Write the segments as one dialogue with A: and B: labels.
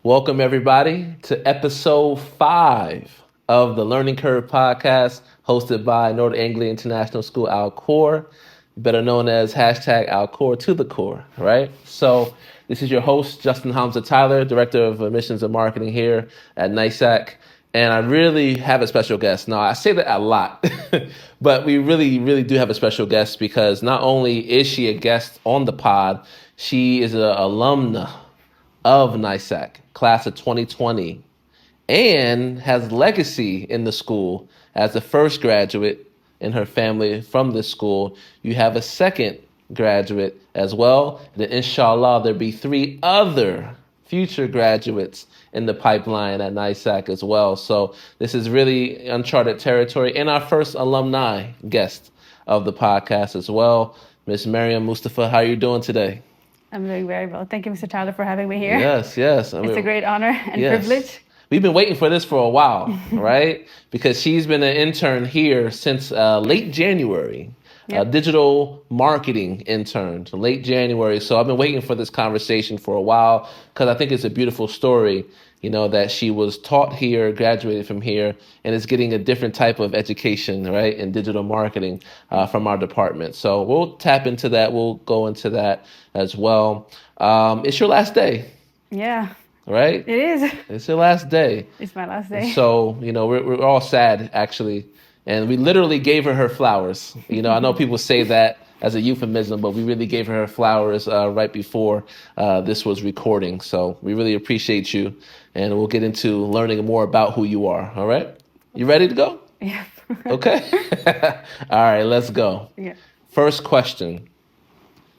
A: Welcome, everybody, to episode 5 of the Learning Curve podcast, hosted by North Anglia International School Khor, better known as hashtag Khor to the core, right? So this is your host, Justin Hamza Tyler, Director of Admissions and Marketing here at NAISAK. And I really have a special guest. Now, I say that a lot, but we really do have a special guest because not only is she a guest on the pod, she is an alumna of NAISAK, class of 2020, and has legacy in the school as the first graduate in her family from this school. You have a second graduate as well. And then inshallah, there'll be 3 other future graduates in the pipeline at NAISAK as well. So this is really uncharted territory. And our first alumni guest of the podcast as well, Miss Maryam Mustafa. How are you doing today?
B: I'm doing very well. Thank you, Mr. Tyler, for having me here.
A: Yes.
B: It's a great honor and privilege.
A: We've been waiting for this for a while, right? Because she's been an intern here since late January, a digital marketing intern, so late January. So I've been waiting for this conversation for a while because I think it's a beautiful story, that she was taught here, graduated from here, and is getting a different type of education, right, in digital marketing from our department. So we'll tap into that. We'll go into that as well. It's your last day.
B: Yeah.
A: Right?
B: It is.
A: It's your last day.
B: It's my last day.
A: So, we're all sad, actually. And we literally gave her flowers. I know people say that as a euphemism, but we really gave her flowers right before this was recording. So we really appreciate you. And we'll get into learning more about who you are. All right? You ready to go?
B: Yeah.
A: Okay. All right, let's go.
B: Yeah.
A: First question.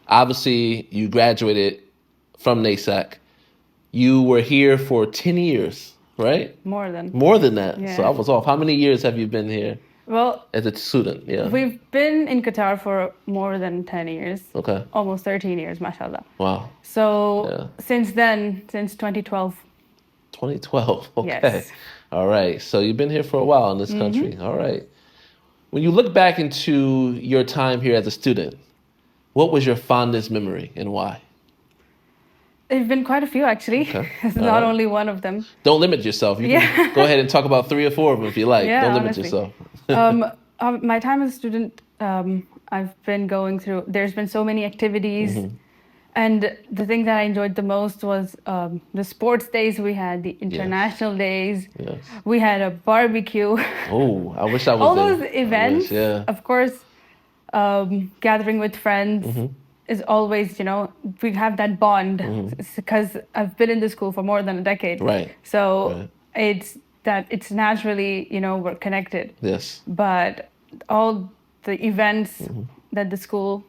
A: Obviously, you graduated from NAISAK. You were here for 10 years, right?
B: More than
A: that.
B: Yeah.
A: So I was off. How many years have you been here?
B: Well,
A: as a student, yeah.
B: We've been in Qatar for more than 10 years.
A: Okay.
B: Almost 13 years, mashallah.
A: Wow.
B: So since then, since 2012.
A: 2012, okay.
B: Yes.
A: All right. So you've been here for a while in this country. All right. When you look back into your time here as a student, what was your fondest memory and why?
B: There's been quite a few, actually.
A: Okay.
B: It's not only one of them.
A: Don't limit yourself. You can go ahead and talk about 3 or 4 of them if you like.
B: Yeah,
A: Don't limit
B: honestly.
A: yourself.
B: My time as a student, I've been going through, there's been so many activities. And the thing that I enjoyed the most was the sports days we had, the international days.
A: Yes.
B: We had a barbecue.
A: Oh, I wish I was
B: All
A: there.
B: those events, of course, gathering with friends is always, we have that bond because I've been in the school for more than a decade.
A: Right.
B: So it's naturally, we're connected.
A: Yes.
B: But all the events that the school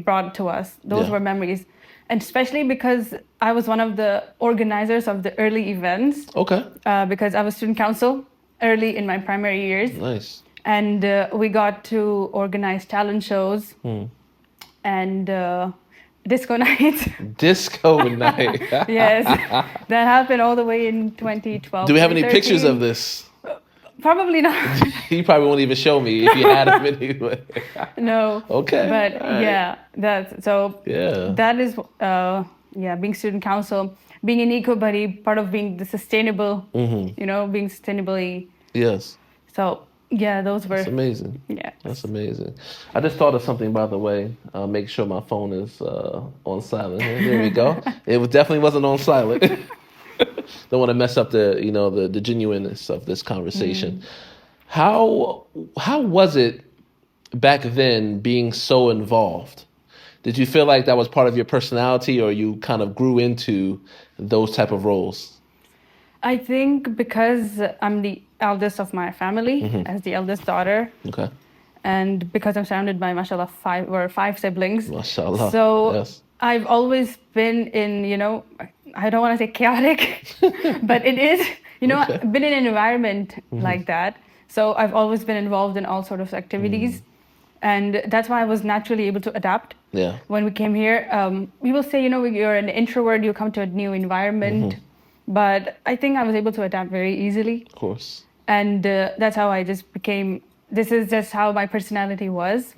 B: brought to us, those were memories. And especially because I was one of the organizers of the early events.
A: Okay.
B: Because I was student council early in my primary years.
A: Nice.
B: And we got to organize talent shows and disco nights.
A: Disco night.
B: Yes. That happened all the way in 2012.
A: Do we have any pictures of this?
B: Probably not.
A: You probably won't even show me if you had them anyway.
B: No.
A: Okay.
B: But
A: right.
B: That is being student council, being an eco buddy, part of being the sustainable, being sustainably.
A: Yes.
B: So those were.
A: That's amazing.
B: Yeah.
A: That's amazing. I just thought of something, by the way. Make sure my phone is on silent. There we go. It definitely wasn't on silent. Don't want to mess up the genuineness of this conversation. How was it back then being so involved? Did you feel like that was part of your personality, or you kind of grew into those type of roles?
B: I think because I'm the eldest of my family, as the eldest daughter.
A: Okay.
B: And because I'm surrounded by, mashallah, 5 siblings.
A: Mashallah.
B: So
A: yes.
B: I've always been in, I don't want to say chaotic, but it is, I've been in an environment like that. So I've always been involved in all sorts of activities. And that's why I was naturally able to adapt.
A: Yeah.
B: When we came here, we will say, you're an introvert, you come to a new environment. But I think I was able to adapt very easily.
A: Of course.
B: And that's how I just became, this is just how my personality was.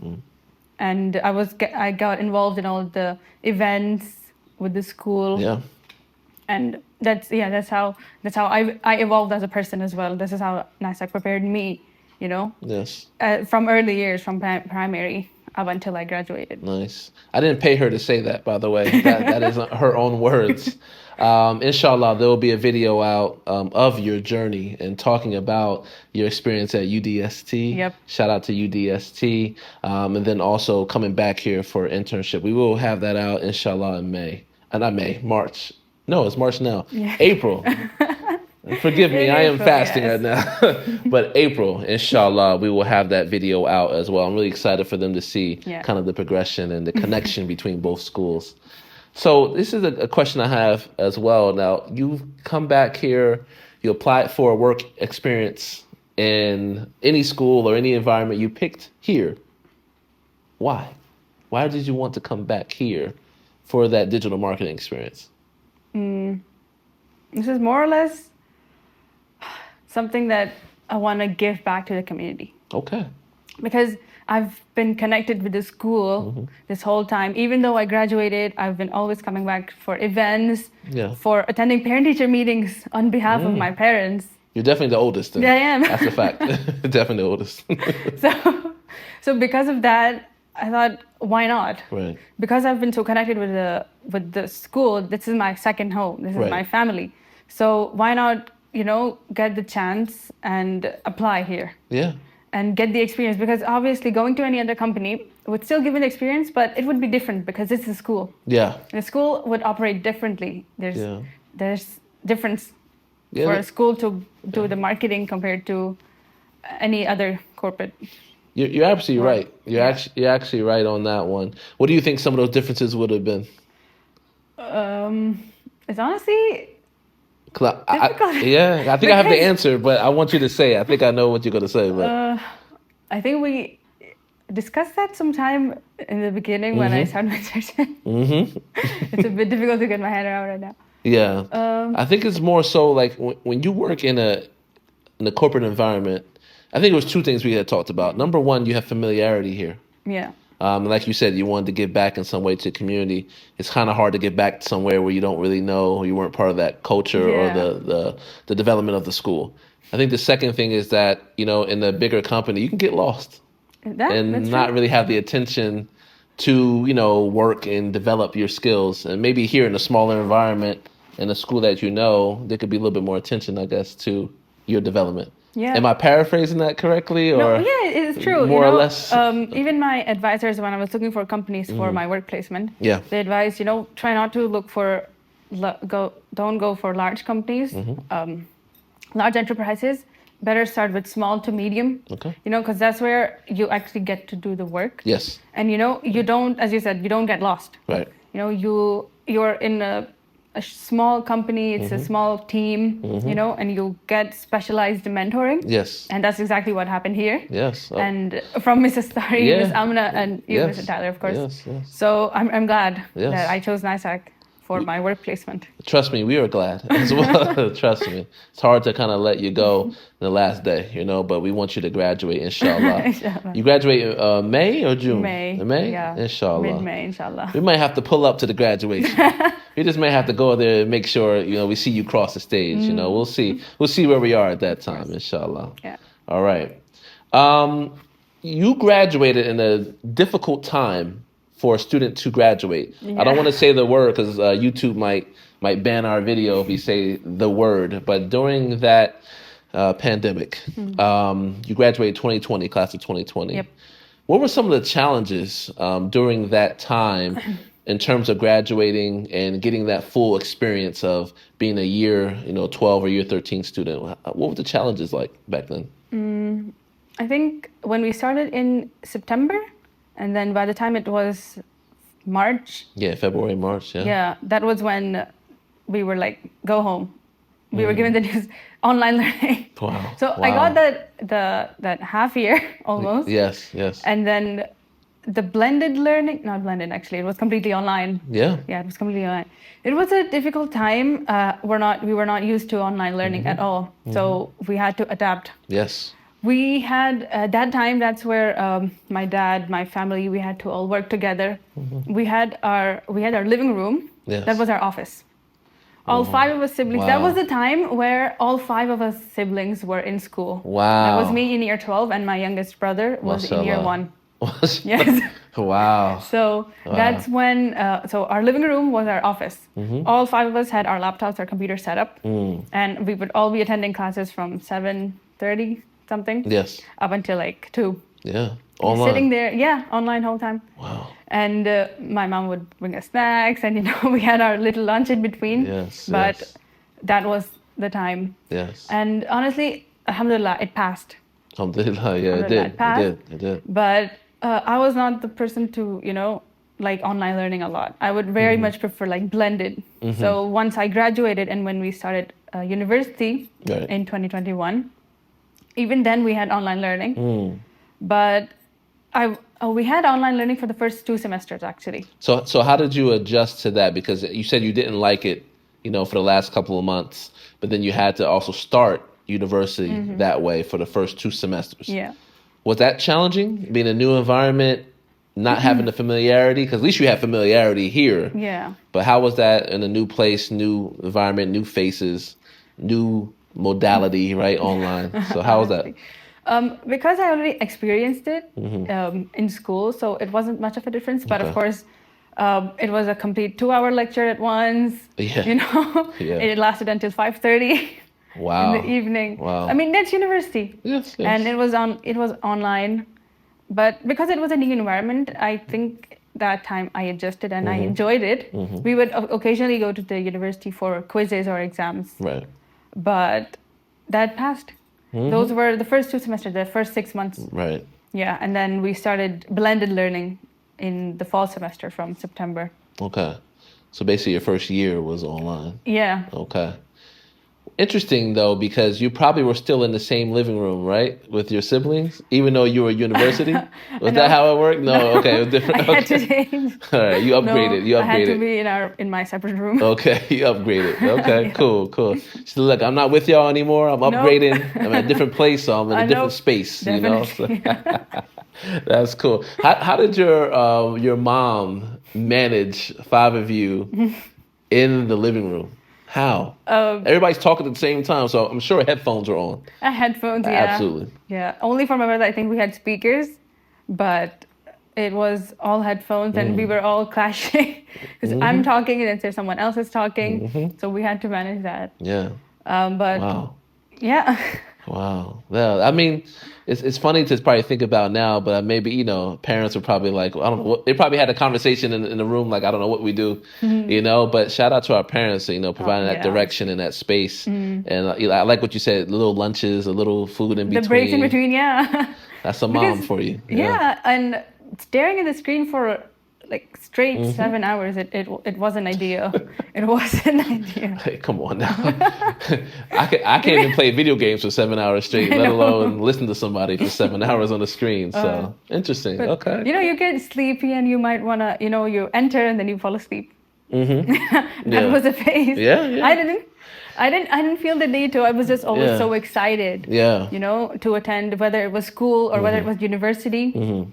B: And I got involved in all the events with the school.
A: Yeah.
B: And that's how I evolved as a person as well. This is how NAISAK prepared me,
A: Yes.
B: From early years, from primary up until I graduated.
A: Nice. I didn't pay her to say that, by the way. That is her own words. Inshallah, there will be a video out of your journey and talking about your experience at UDST.
B: Yep.
A: Shout out to UDST. And then also coming back here for internship. We will have that out, inshallah, in May. Not May, March. No, it's March now.
B: Yeah.
A: April. Forgive me, I am
B: April,
A: fasting
B: yes.
A: right now. But April, inshallah, we will have that video out as well. I'm really excited for them to see kind of the progression and the connection between both schools. So this is a question I have as well. Now, you've come back here, you applied for a work experience in any school or any environment you picked here. Why? Why did you want to come back here for that digital marketing experience?
B: This is more or less something that I want to give back to the community.
A: Okay.
B: Because I've been connected with the school this whole time. Even though I graduated, I've been always coming back for events, for attending parent-teacher meetings on behalf of my parents.
A: You're definitely the oldest. Then.
B: Yeah, I am.
A: That's a fact. Definitely the oldest.
B: So because of that, I thought, why not?
A: Right.
B: Because I've been so connected with the school. This is my second home. This is my family. So why not, get the chance and apply here?
A: Yeah.
B: And get the experience, because obviously going to any other company would still give me the experience, but it would be different because it's a school.
A: Yeah.
B: The school would operate differently. There's difference for a school to do the marketing compared to any other corporate.
A: You're absolutely right. You're actually right on that one. What do you think some of those differences would have been?
B: It's honestly difficult.
A: I think I have the answer, but I want you to say it. I think I know what you're going to say. But
B: I think we discussed that sometime in the beginning when I started my session. It's a bit difficult to get my head around right now.
A: Yeah. I think it's more so like when you work in a corporate environment, I think it was two things we had talked about. Number one, you have familiarity here.
B: Yeah.
A: Like you said, you wanted to give back in some way to the community. It's kind of hard to get back to somewhere where you don't really know, you weren't part of that culture or the development of the school. I think the second thing is that, in a bigger company, you can get lost and not really have the attention to, work and develop your skills. And maybe here in a smaller environment, in a school that there could be a little bit more attention, I guess, to your development.
B: Yeah.
A: Am I paraphrasing that correctly? Or
B: no, yeah, it's true.
A: More or less.
B: Even my advisors, when I was looking for companies for my work placement, they advised, try not to look for, don't go for large companies, large enterprises. Better start with small to medium. Okay. Because that's where you actually get to do the work.
A: Yes.
B: And you don't, as you said, you don't get lost.
A: Right.
B: You're in a small company, it's a small team, and you get specialized mentoring.
A: Yes.
B: And that's exactly what happened here.
A: Yes.
B: And from Miss Astari, Miss Amna, and you, Mr. Tyler, of course.
A: Yes.
B: So I'm glad that I chose NAISAK for my work placement.
A: Trust me, we are glad as well. Trust me. It's hard to kind of let you go the last day, but we want you to graduate, inshallah.
B: Inshallah.
A: You graduate May or June?
B: May.
A: May?
B: Yeah.
A: Inshallah.
B: Mid-May, inshallah.
A: We might have to pull up to the graduation. We just may have to go there and make sure, we see you cross the stage. We'll see. We'll see where we are at that time, inshallah.
B: Yeah.
A: All right. You graduated in a difficult time for a student to graduate. I don't want to say the word because YouTube might ban our video if we say the word. But during that pandemic, you graduated 2020, class of 2020.
B: Yep.
A: What were some of the challenges during that time in terms of graduating and getting that full experience of being a year, 12 or year 13 student? What were the challenges like back then?
B: I think when we started in September, and then by the time it was March.
A: Yeah, February, March, yeah.
B: Yeah, that was when we were like, go home. We were given the news, online learning.
A: Wow.
B: So I got that half year almost.
A: Yes.
B: And then the blended learning, not blended actually, it was completely online.
A: Yeah.
B: Yeah, it was completely online. It was a difficult time. We were not used to online learning at all. So we had to adapt.
A: Yes.
B: We had, at that time, that's where my dad, my family, we had to all work together. We had our living room.
A: Yes.
B: That was our office. All 5 of us siblings. That
A: Wow.
B: was the time where all 5 of us siblings were in school.
A: Wow.
B: That was me in year 12, and my youngest brother was in year 1. Yes.
A: Wow.
B: So that's when, so our living room was our office. All 5 of us had our laptops, our computers set up, and we would all be attending classes from 7:30 something.
A: Yes.
B: Up until like 2.
A: Yeah. Online.
B: Sitting there, yeah, online whole time.
A: Wow.
B: And my mom would bring us snacks, and we had our little lunch in between.
A: Yes.
B: But
A: yes.
B: that was the time.
A: Yes.
B: And honestly, alhamdulillah, it passed.
A: Alhamdulillah, yeah, it did. It did.
B: But I was not the person to, like online learning a lot. I would very much prefer like blended. So once I graduated and when we started university in 2021, even then we had online learning. But we had online learning for the first 2 semesters actually.
A: So how did you adjust to that? Because you said you didn't like it, for the last couple of months, but then you had to also start university that way for the first 2 semesters.
B: Yeah.
A: Was that challenging, being a new environment, not having the familiarity? Because at least you have familiarity here.
B: Yeah.
A: But how was that in a new place, new environment, new faces, new modality, right, online? So how was that?
B: Because I already experienced it in school, so it wasn't much of a difference. But of course, it was a complete 2-hour lecture at once.
A: Yeah.
B: It lasted until 5:30.
A: Wow.
B: In the evening.
A: Wow.
B: I mean, that's university.
A: Yes.
B: And it was online. But because it was a new environment, I think that time I adjusted and I enjoyed it. We would occasionally go to the university for quizzes or exams.
A: Right.
B: But that passed. Those were the first 2 semesters, the first 6 months.
A: Right.
B: Yeah, and then we started blended learning in the fall semester from September.
A: Okay. So basically your first year was online.
B: Yeah.
A: Okay. Interesting, though, because you probably were still in the same living room, right, with your siblings, even though you were at university? Was that how it worked? No. Okay, it was different.
B: I had to change.
A: All right, you upgraded.
B: I had to be in my separate room.
A: Okay, you upgraded. Okay, cool. So look, I'm not with y'all anymore. I'm upgrading. I'm at a different place, so I'm in a different space.
B: Definitely.
A: That's cool. How did your mom manage 5 of you in the living room? How? Everybody's talking at the same time, so I'm sure headphones are on.
B: Headphones, yeah.
A: Absolutely.
B: Yeah, only for my brother, I think we had speakers, but it was all headphones, and we were all clashing because I'm talking and then there's someone else is talking, so we had to manage that.
A: Yeah.
B: But
A: wow.
B: Yeah.
A: Wow. Well, I mean, it's funny to probably think about now, but maybe, parents were probably like, I don't know, they probably had a conversation in the room, like, I don't know what we do, but shout out to our parents, providing that direction and that space. And I like what you said, little lunches, a little food in between.
B: The breaks in between, yeah.
A: That's a mom for you.
B: Yeah, and staring at the screen for like straight 7 hours, it wasn't ideal. It wasn't ideal.
A: Hey, come on now. I can't even play video games for 7 hours straight, let alone listen to somebody for 7 hours on the screen. So interesting.
B: But,
A: okay.
B: You get sleepy and you might wanna, you enter and then you fall asleep. That was a phase.
A: Yeah.
B: I didn't feel the need to. I was just always so excited.
A: Yeah.
B: To attend, whether it was school or whether it was university.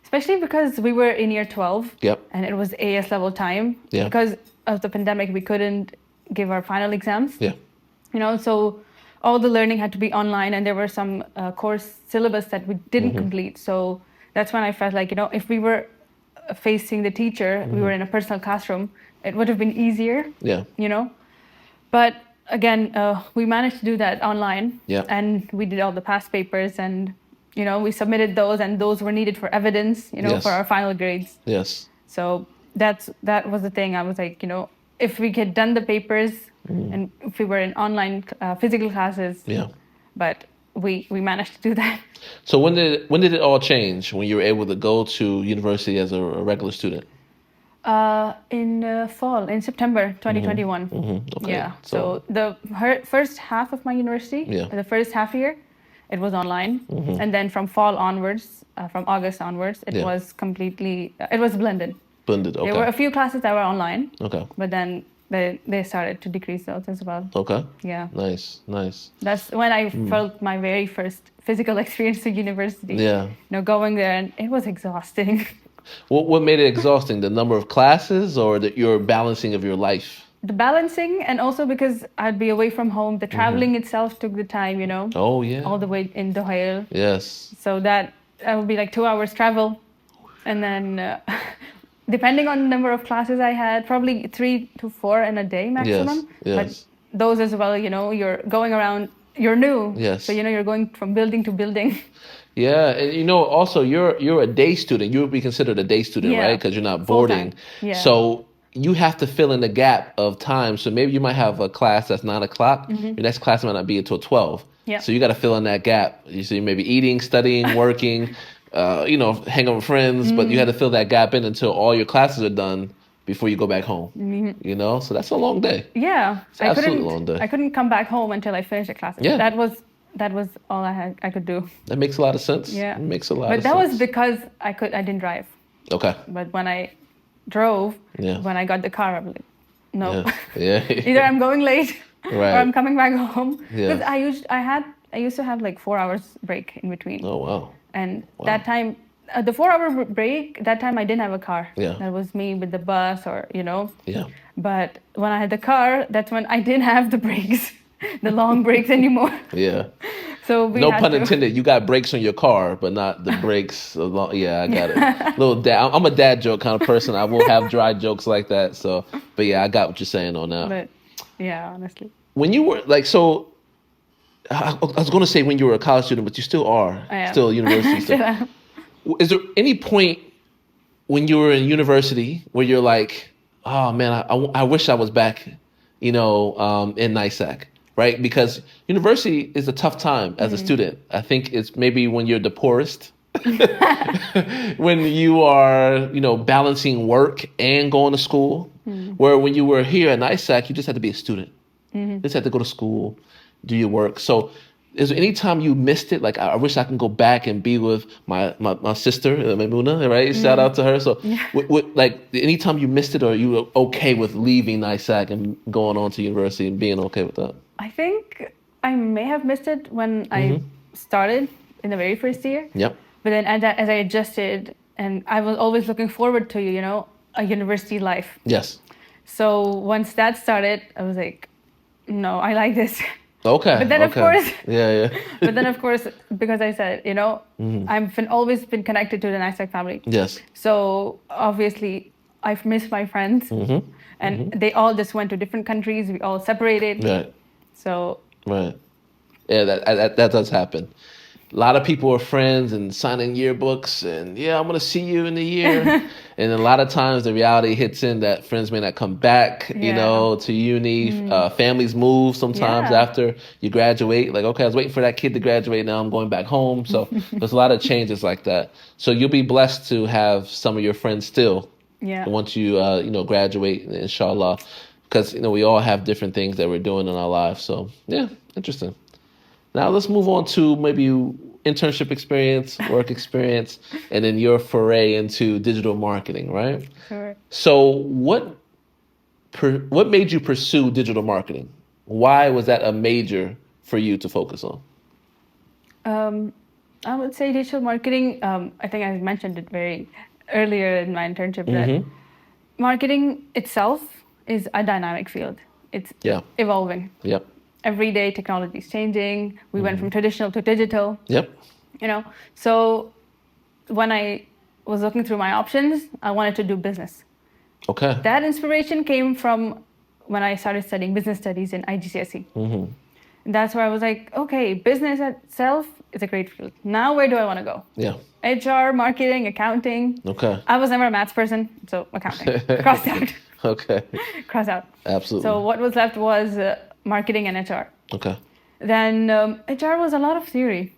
B: Especially because we were in year 12.
A: Yep.
B: And it was AS level time.
A: Yeah.
B: Because of the pandemic, we couldn't give our final exams.
A: Yeah.
B: So all the learning had to be online, and there were some course syllabus that we didn't complete. So that's when I felt like, if we were facing the teacher, we were in a personal classroom, it would have been easier.
A: Yeah.
B: But again, we managed to do that online.
A: Yeah.
B: And we did all the past papers, and we submitted those, and those were needed for evidence, for our final grades.
A: Yes.
B: So that was the thing. I was like, if we had done the papers and if we were in online physical classes, but we managed to do that.
A: So when did it all change? When you were able to go to university as a regular student?
B: In fall, in September 2021.
A: Okay.
B: Yeah. So the first half of my university, the first half year, it was online, and then from fall onwards, from August onwards, it was completely, it was blended.
A: Blended, okay.
B: There were a few classes that were online,
A: okay,
B: but then they started to decrease those as well.
A: Okay.
B: Yeah.
A: Nice.
B: That's when I felt my very first physical experience at university.
A: Yeah.
B: Going there, and it was exhausting.
A: What made it exhausting? The number of classes or your balancing of your life?
B: the balancing, and also because I'd be away from home, the traveling itself took the time, you know.
A: Oh, yeah.
B: All the way in Doha.
A: Yes.
B: So that would be like 2 hours travel. And then depending on the number of classes I had, probably 3 to 4 in a day maximum.
A: Yes.
B: But those as well, you know, you're going around, you're new.
A: Yes.
B: So, you know, you're going from building to building.
A: Yeah, and you know, also you're a day student. You would be considered a day student, right? Because you're not boarding.
B: Yeah.
A: So you have to fill in the gap of time. So maybe you might have a class that's 9 o'clock. Your next class might not be until 12.
B: Yeah.
A: So you got to fill in that gap. So you may be eating, studying, working, you know, hang out with friends, but you had to fill that gap in until all your classes are done before you go back home. You know, so that's a long day.
B: Yeah,
A: it's absolutely a long day.
B: I couldn't come back home until I finished the classes.
A: Yeah.
B: That was all I could do.
A: That makes a lot of sense.
B: Yeah,
A: it makes a lot.
B: But that was because I didn't drive.
A: Okay.
B: But when I drove, when I got the car, I'm like, no.
A: Yeah.
B: Either I'm going late or I'm coming back home.
A: Yeah.
B: Because I used to have like 4 hours break in between.
A: Oh wow.
B: And that time, the 4 hour break, that time I didn't have a car.
A: Yeah.
B: That was me with the bus or, you know.
A: Yeah.
B: But when I had the car, that's when I didn't have the breaks, the long breaks anymore.
A: Yeah.
B: So we
A: no
B: had
A: pun
B: to...
A: intended. You got brakes on your car, but not the brakes. Yeah, I got it. Little dad. I'm a dad joke kind of person. I will have dry jokes like that. So, but yeah, I got what you're saying on that.
B: But yeah, honestly.
A: When you were like, so I was going to say when you were a college student, but you still are. Still a university student. Is there any point when you were in university where you're like, oh man, I wish I was back, you know, in NAISAK, right? Because university is a tough time as a student. I think it's maybe when you're the poorest, when you are, you know, balancing work and going to school, where when you were here at NAISAK, you just had to be a student. You just had to go to school, do your work. So is there any time you missed it? Like, I wish I can go back and be with my sister, Maimuna, right? Shout out to her. So, like, any time you missed it, or you were okay with leaving NAISAK and going on to university and being okay with that?
B: I think I may have missed it when I started in the very first year.
A: Yep.
B: But then as I adjusted, and I was always looking forward to, you know, a university life.
A: Yes.
B: So once that started, I was like, no, I like this.
A: Okay.
B: But then, of course,
A: yeah.
B: But then, of course, because I said, you know, I've always been connected to the NAISAK family.
A: Yes.
B: So obviously, I've missed my friends, and they all just went to different countries. We all separated.
A: Right.
B: So.
A: Right. Yeah, that does happen. A lot of people are friends and signing yearbooks, and yeah, I'm gonna see you in a year. And a lot of times the reality hits in that friends may not come back, you know, to uni. Families move sometimes after you graduate. Like, okay, I was waiting for that kid to graduate. Now I'm going back home. So there's a lot of changes like that. So you'll be blessed to have some of your friends still.
B: Yeah.
A: Once you you know, graduate, inshallah, because, you know, we all have different things that we're doing in our lives. So yeah, interesting. Now let's move on to maybe internship experience, work experience, and then your foray into digital marketing, right?
B: Sure.
A: So what made you pursue digital marketing? Why was that a major for you to focus on?
B: I would say digital marketing, I think I mentioned it very earlier in my internship, that marketing itself is a dynamic field. It's evolving.
A: Yep.
B: Every day technology is changing. We went from traditional to digital.
A: Yep.
B: You know, so when I was looking through my options, I wanted to do business.
A: Okay.
B: That inspiration came from when I started studying business studies in IGCSE. And that's where I was like, okay, business itself is a great field. Now where do I want to go?
A: Yeah.
B: HR, marketing, accounting.
A: Okay.
B: I was never a maths person, so accounting. Crossed out.
A: Okay.
B: Crossed out.
A: Absolutely.
B: So what was left was marketing and HR.
A: Okay.
B: Then HR was a lot of theory.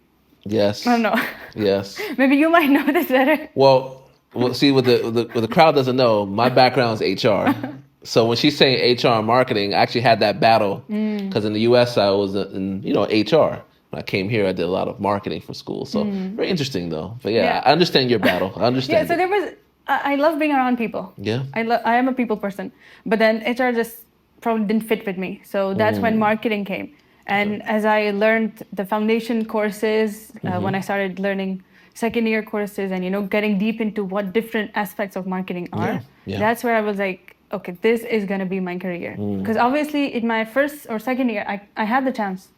A: Yes.
B: I don't know.
A: Yes.
B: Maybe you might know this better.
A: Well, see, what the crowd doesn't know, my background is HR. So when she's saying HR and marketing, I actually had that battle because in the U.S. I was in, you know, HR. When I came here, I did a lot of marketing for school. So very interesting though. But yeah, I understand your battle. I understand.
B: Yeah. So there was. I love being around people.
A: Yeah.
B: I am a people person, but then HR just probably didn't fit with me. So that's when marketing came. And as I learned the foundation courses, when I started learning second year courses and, you know, getting deep into what different aspects of marketing are, that's where I was like, okay, this is going to be my career. Because obviously in my first or second year, I had the chance.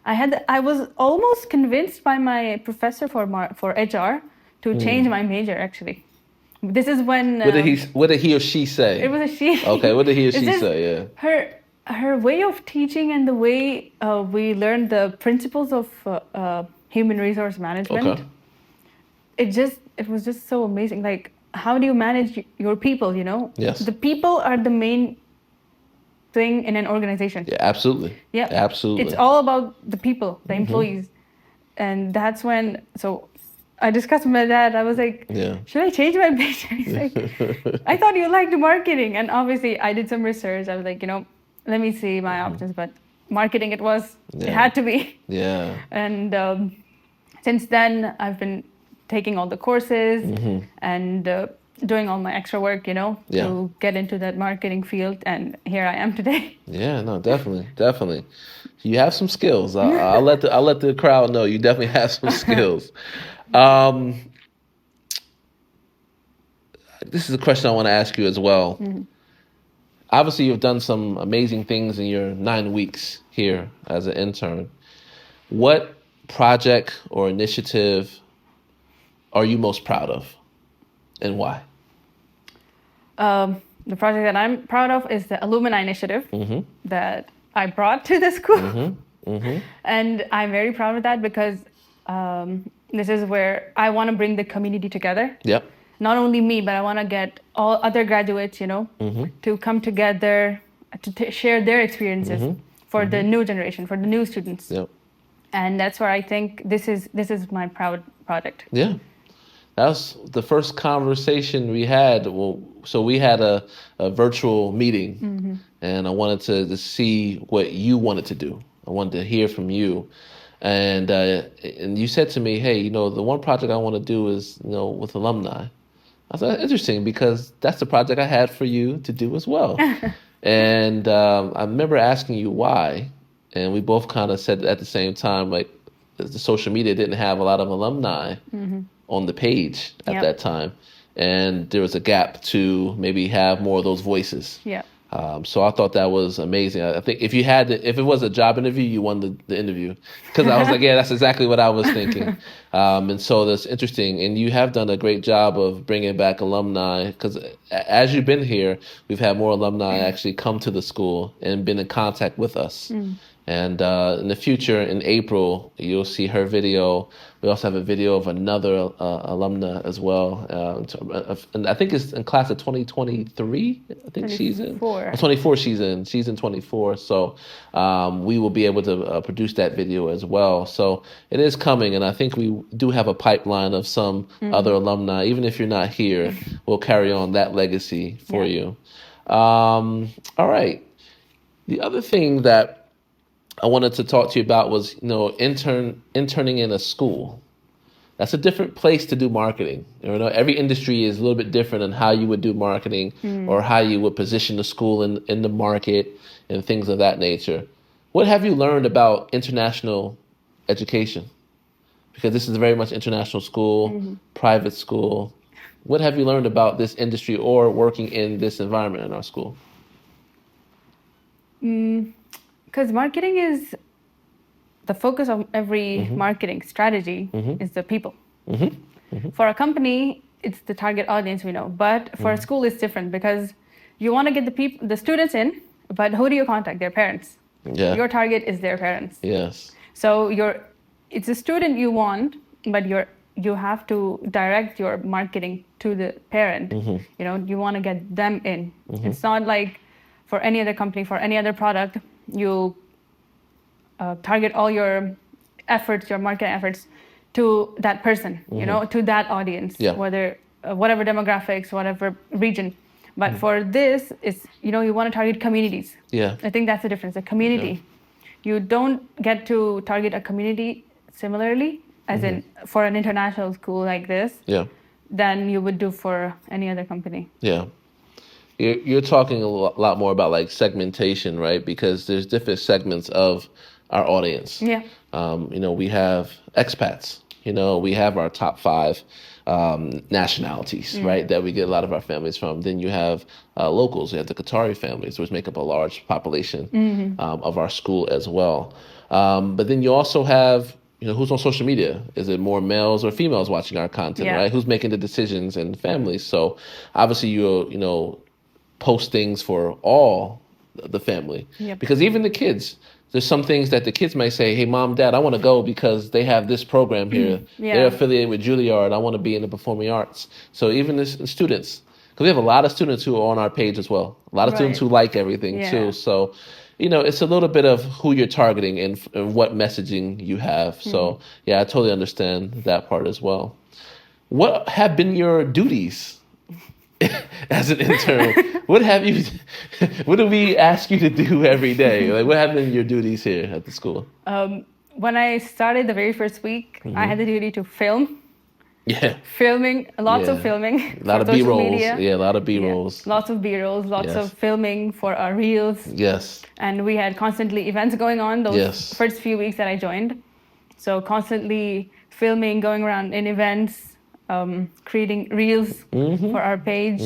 B: I was almost convinced by my professor for HR to change my major, actually. This is when...
A: What did he or she say?
B: It was a she.
A: Okay, what did he or
B: It's
A: she
B: just
A: say? Yeah.
B: her way of teaching and the way we learned the principles of human resource management.
A: Okay.
B: It was just so amazing. Like, how do you manage your people, you know?
A: Yes.
B: The people are the main thing in an organization.
A: Yeah, absolutely.
B: Yeah.
A: Absolutely.
B: It's all about the people, the employees. And that's when, so I discussed with my dad. I was like, should I change my major? He's like, I thought you liked marketing. And obviously I did some research. I was like, you know, let me see my options. But marketing it was. It had to be.
A: Yeah.
B: And since then, I've been taking all the courses and doing all my extra work, you know, to get into that marketing field. And here I am today.
A: Yeah, no, definitely, definitely. You have some skills. I'll let the crowd know you definitely have some skills. This is a question I want to ask you as well. Obviously, you've done some amazing things in your 9 weeks here as an intern. What project or initiative are you most proud of, and why?
B: The project that I'm proud of is the Alumni initiative that I brought to the school. And I'm very proud of that because this is where I want to bring the community together.
A: Yep.
B: Not only me, but I want to get all other graduates, you know, to come together to share their experiences for the new generation, for the new students.
A: Yep.
B: And that's where I think this is my proud project.
A: Yeah. That was the first conversation we had. Well, so we had a virtual meeting, and I wanted to see what you wanted to do. I wanted to hear from you. And you said to me, hey, you know, the one project I want to do is, you know, with alumni. I thought, interesting, because that's the project I had for you to do as well. And I remember asking you why, and we both kind of said at the same time, like, the social media didn't have a lot of alumni on the page at that time, and there was a gap to maybe have more of those voices.
B: Yeah.
A: So I thought that was amazing. I think if it was a job interview, you won the interview, because I was like, yeah, that's exactly what I was thinking. And so that's interesting. And you have done a great job of bringing back alumni, because as you've been here, we've had more alumni actually come to the school and been in contact with us. And in the future, in April, you'll see her video. We also have a video of another alumna as well. And I think it's in class of 2023. I think she's in. 24 she's in. She's in 24. So we will be able to produce that video as well. So it is coming. And I think we do have a pipeline of some other alumni. Even if you're not here, we'll carry on that legacy for you. All right. The other thing that I wanted to talk to you about was, you know, interning in a school. That's a different place to do marketing. You know, every industry is a little bit different in how you would do marketing or how you would position the school in the market and things of that nature. What have you learned about international education? Because this is very much international school, private school. What have you learned about this industry or working in this environment in our school?
B: Because marketing is the focus of every marketing strategy is the people. For a company, it's the target audience, we know. But for a school, it's different because you want to get the students in, but who do you contact? Their parents.
A: Yeah.
B: Your target is their parents.
A: Yes.
B: So it's a student you want, but you have to direct your marketing to the parent. You know, you want to get them in. It's not like for any other company, for any other product, you target all your efforts, your marketing efforts to that person, you know, to that audience, whether whatever demographics, whatever region. But for this, it's, you know, you want to target communities.
A: Yeah.
B: I think that's the difference, a community. You don't get to target a community similarly, as in for an international school like this, than you would do for any other company.
A: Yeah. You're talking a lot more about like segmentation, right? Because there's different segments of our audience.
B: Yeah.
A: You know, we have expats. You know, we have our top 5 nationalities, right? That we get a lot of our families from. Then you have locals. You have the Qatari families, which make up a large population of our school as well. But then you also have, who's on social media? Is it more males or females watching our content, right? Who's making the decisions and families? So obviously you post things for all the family. Because even the kids, there's some things that the kids might say, hey, mom, dad, I want to go because they have this program here. They're affiliated with Juilliard. I want to be in the performing arts. So even the students, because we have a lot of students who are on our page as well. A lot of students who like everything too. So, it's a little bit of who you're targeting and what messaging you have. So, yeah, I totally understand that part as well. What have been your duties as an intern? What do we ask you to do every day? Like, what have been your duties here at the school?
B: When I started the very first week, I had the duty to film.
A: Filming,
B: lots of filming.
A: A lot of B-rolls. Yeah, a lot of B-rolls.
B: Lots of B-rolls, lots of filming for our reels.
A: Yes.
B: And we had constantly events going on those first few weeks that I joined. So constantly filming, going around in events, creating reels for our page.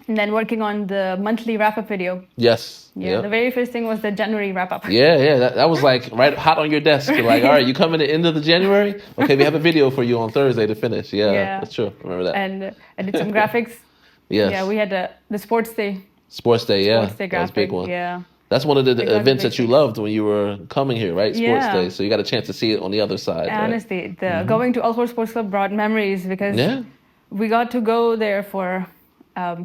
B: And then working on the monthly wrap-up video.
A: Yes.
B: Yeah. The very first thing was the January wrap-up.
A: Yeah. That was like right hot on your desk. You're like, all right, you coming at the end of the January? Okay, we have a video for you on Thursday to finish. Yeah. That's true. I remember that.
B: And I did some graphics.
A: Yes.
B: Yeah, we had the sports day.
A: Sports day, yeah.
B: Sports day graphic.
A: That was a big one.
B: Yeah.
A: That's one of the events that you loved when you were coming here, right? Sports Day. So you got a chance to see it on the other side.
B: Honestly, going to Al Khor Sports Club brought memories because we got to go there for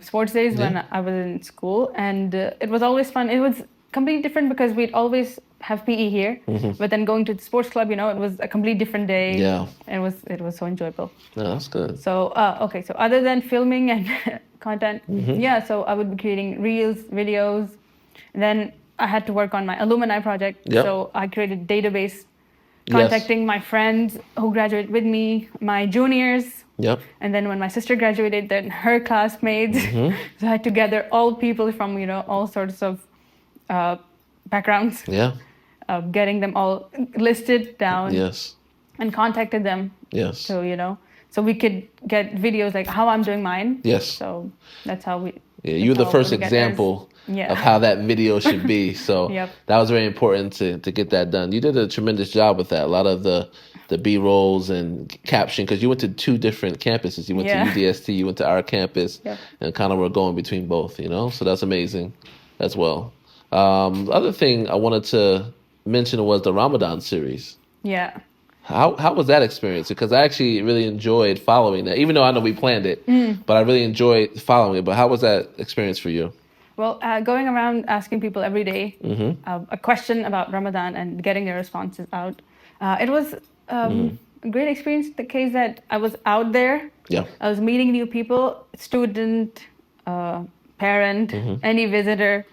B: sports days when I was in school, and it was always fun. It was completely different because we'd always have PE here, but then going to the sports club, it was a completely different day.
A: Yeah,
B: it was so enjoyable.
A: Yeah, that's good.
B: So so other than filming and content, so I would be creating reels, videos, and then I had to work on my alumni project. So I created a database, contacting my friends who graduated with me, my juniors. And then when my sister graduated, then her classmates. So I had to gather all people from, all sorts of backgrounds. Getting them all listed down. And contacted them. So, so we could get videos like how I'm doing mine. So that's how we...
A: Yeah, you're the first example of how that video should be. So that was very important to get that done. You did a tremendous job with that. A lot of the B-rolls and caption, because you went to two different campuses. You went to UDST, you went to our campus, and kind of were going between both, So that's amazing as well. The other thing I wanted to mention was the Ramadan series. How was that experience? Because I actually really enjoyed following that, even though I know we planned it, but I really enjoyed following it. But how was that experience for you?
B: Well, going around asking people every day a question about Ramadan and getting their responses out, it was a great experience. The case that I was out there, I was meeting new people, student, parent, any visitor,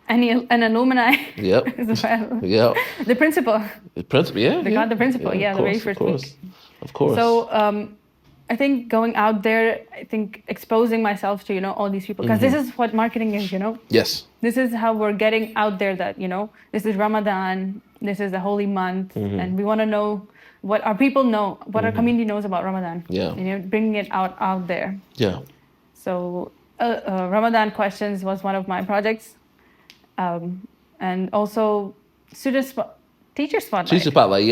B: an alumni as well. The principal.
A: The principal,
B: They got the principal, the very first week.
A: Of course.
B: So I think going out there, I think exposing myself to, all these people, because this is what marketing is,
A: Yes.
B: This is how we're getting out there that, this is Ramadan, this is a holy month, and we want to know what our people know, what our community knows about Ramadan. Bringing it out there. So Ramadan questions was one of my projects. And also teacher spotlight.
A: Teacher spotlight,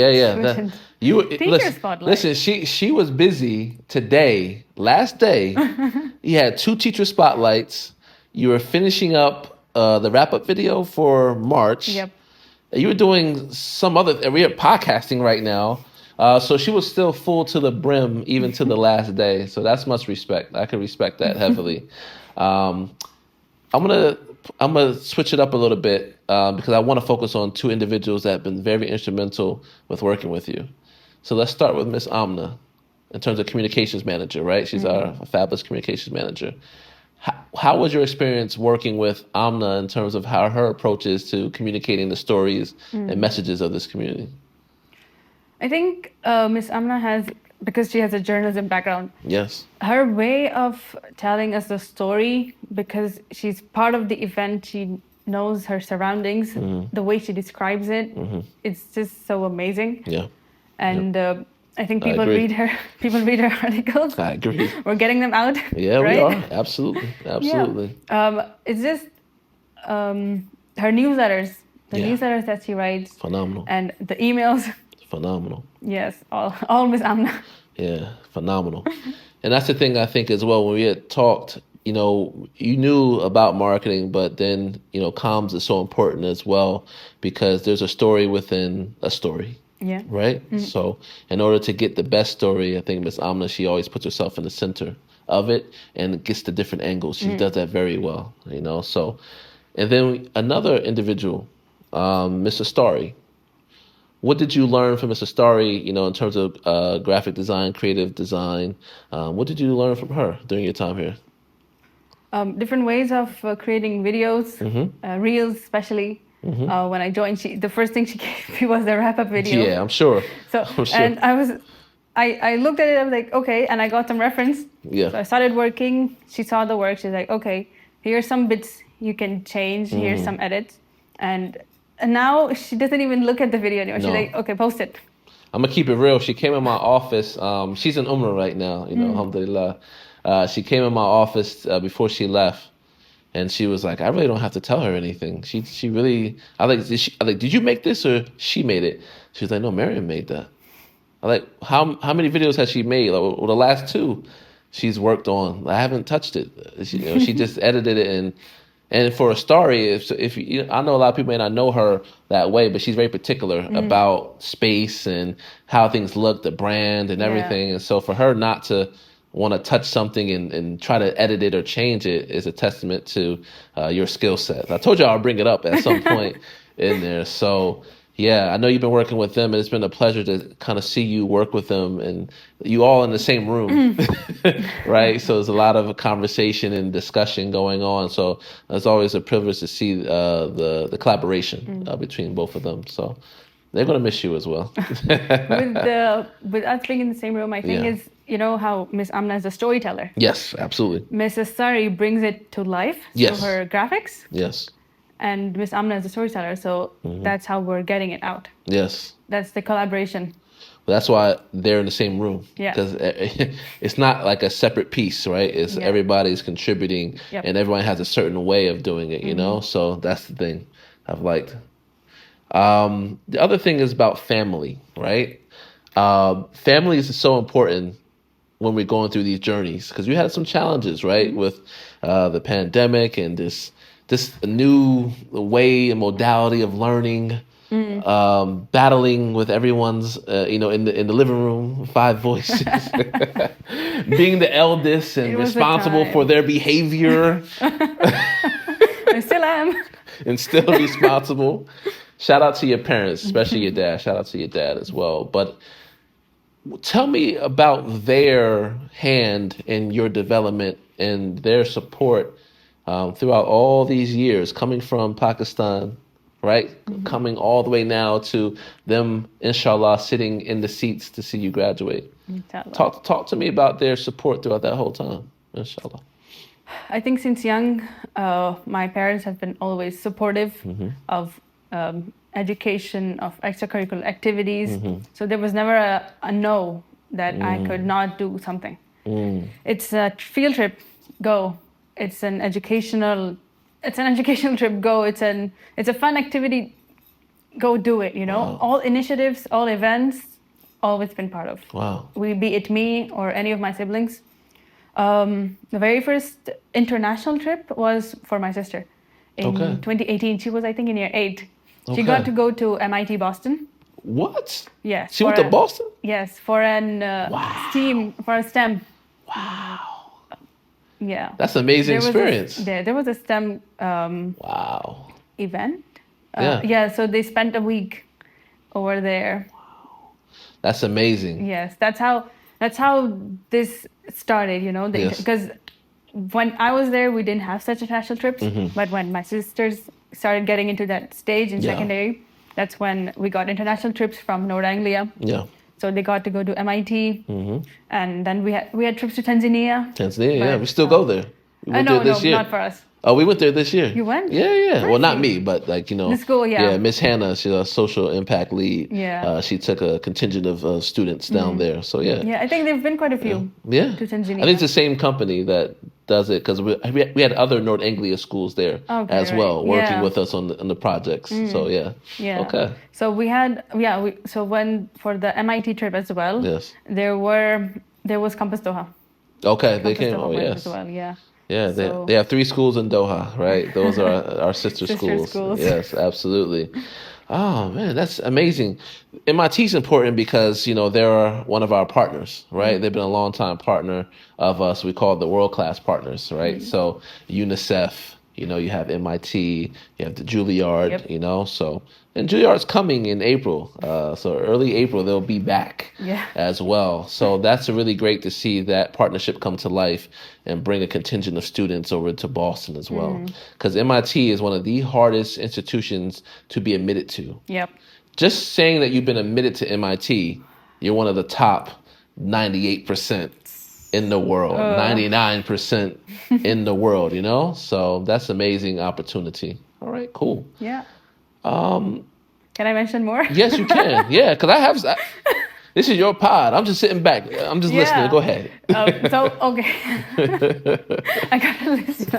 B: Teacher spotlight.
A: Listen, she was busy today. Last day, you had 2 teacher spotlights. You were finishing up the wrap-up video for March. You were doing some other... We are podcasting right now. So she was still full to the brim, even to the last day. So that's much respect. I can respect that heavily. I'm gonna switch it up a little bit because I want to focus on 2 individuals that have been very instrumental with working with you. So let's start with Miss Amna in terms of communications manager, right? She's our fabulous communications manager. How was your experience working with Amna in terms of how her approach is to communicating the stories and messages of this community?
B: I think Miss Amna has, because she has a journalism background. Her way of telling us the story, because she's part of the event, she knows her surroundings, the way she describes it, it's just so amazing. And I think
A: I
B: people
A: agree.
B: read her. People read her articles.
A: I agree.
B: We're getting them out.
A: Yeah,
B: right?
A: we are. Absolutely. Absolutely.
B: Yeah. It's just her newsletters, the
A: Yeah.
B: newsletters that she writes,
A: Phenomenal.
B: and the emails.
A: Phenomenal.
B: Yes, all Miss Amna.
A: Yeah, phenomenal. And that's the thing I think as well. When we had talked, you know, you knew about marketing, but then, you know, comms is so important as well because there's a story within a story.
B: Yeah.
A: Right? So in order to get the best story, I think Miss Amna, she always puts herself in the center of it and gets the different angles. She does that very well, you know. So, and then another individual, Miss Astari. What did you learn from Miss Astari, you know, in terms of graphic design, creative design? What did you learn from her during your time here?
B: Different ways of creating videos, reels especially. When I joined, the first thing she gave me was the wrap-up video.
A: Yeah, I'm sure.
B: So,
A: I'm sure.
B: and I looked at it, I was like, okay, and I got some reference.
A: Yeah.
B: So I started working, she saw the work, she's like, okay, here's some bits you can change, here's some edits. And now she doesn't even look at the video anymore. She's like, okay, post it.
A: I'm gonna keep it real. She came in my office. She's in Umrah right now, you know, alhamdulillah. She came in my office before she left. And she was like, I really don't have to tell her anything. She really, I like, did you make this or she made it? She was like, no, Maryam made that. I like, how many videos has she made? Like, well, the last 2 she's worked on. I haven't touched it. She just edited it and for Astari, if you, I know a lot of people may not know her that way, but she's very particular about space and how things look, the brand and everything. And so for her not to want to touch something and try to edit it or change it is a testament to your skill set. I told you I'll bring it up at some point in there. So yeah, I know you've been working with them, and it's been a pleasure to kind of see you work with them, and you all in the same room, right? So there's a lot of conversation and discussion going on. So it's always a privilege to see the collaboration between both of them. So they're going to miss you as well.
B: With us being in the same room, I think is, you know how Miss Amna is a storyteller.
A: Yes, absolutely.
B: Miss Astari brings it to life through her graphics.
A: Yes.
B: And Miss Amna is a storyteller, so that's how we're getting it out.
A: Yes.
B: That's the collaboration.
A: Well, that's why they're in the same room.
B: Yeah.
A: Because it's not like a separate piece, right? It's everybody's contributing, and everyone has a certain way of doing it, you know? So that's the thing I've liked. The other thing is about family, right? Family is so important when we're going through these journeys, because we had some challenges, right? With the pandemic and this new way and modality of learning, battling with everyone's, in the living room, 5 voices, being the eldest and responsible for their behavior.
B: I still am.
A: And still responsible. Shout out to your parents, especially your dad. Shout out to your dad as well. But tell me about their hand in your development and their support throughout all these years, coming from Pakistan, right? Coming all the way now to them, inshallah, sitting in the seats to see you graduate. Talk to me about their support throughout that whole time, inshallah.
B: I think since young, my parents have been always supportive of education, of extracurricular activities. So there was never a no that I could not do something. It's a field trip, go. It's an educational trip, go. It's a fun activity, go do it, you know.
A: Wow.
B: All initiatives, all events, always been part of.
A: Wow.
B: Be it me or any of my siblings. The very first international trip was for my sister in 2018. She was, I think, in year 8. She got to go to MIT Boston.
A: What?
B: Yes.
A: She went to Boston?
B: Yes, for a STEM.
A: Wow.
B: Yeah.
A: That's an amazing experience.
B: There was a STEM event. So they spent a week over there.
A: Wow. That's amazing.
B: Yes, that's how this started, you know, because when I was there, we didn't have such international trips, but when my sisters started getting into that stage in secondary, that's when we got international trips from North Anglia. Yeah. So they got to go to MIT, and then we had trips to Tanzania.
A: Tanzania, we still go there. We went there this year.
B: Not for us.
A: Oh, we went there this year.
B: You went?
A: Yeah. Well, not
B: Nice.
A: me, but like,
B: The school, yeah.
A: Yeah, Miss Hannah, she's a social impact lead.
B: Yeah.
A: She took a contingent of students down there. So, yeah.
B: Yeah, I think there've been quite a few
A: Yeah.
B: to Tanzania.
A: I think it's the same company that does it because we had other North Anglia schools there as well working with us on the projects. So, yeah.
B: Yeah.
A: Okay.
B: So we had, so when, for the MIT trip as well,
A: Yes.
B: there was Campus Doha.
A: Okay, they
B: Campus
A: came.
B: Doha
A: Oh,
B: went
A: yes.
B: as well, yeah.
A: Yeah,
B: So-
A: they have 3 schools in Doha, right? Those are our sister schools.
B: schools.
A: Yes, absolutely. Oh man, that's amazing. MIT is important because they're one of our partners, right? They've been a long time partner of us. We call it the world class partners, right? So UNICEF, you have MIT, you have the Juilliard,
B: Yep.
A: So and Juilliard's coming in April, so early April they'll be back as well. So that's really great to see that partnership come to life and bring a contingent of students over to Boston as well. Because MIT is one of the hardest institutions to be admitted to.
B: Yep.
A: Just saying that you've been admitted to MIT, you're one of the top 98% in the world, 99% in the world, So that's amazing opportunity. All right, cool.
B: Yeah. Can I mention more?
A: Yes, you can. Yeah, because this is your pod. I'm just sitting back. I'm just listening. Go ahead.
B: Okay. I got to listen.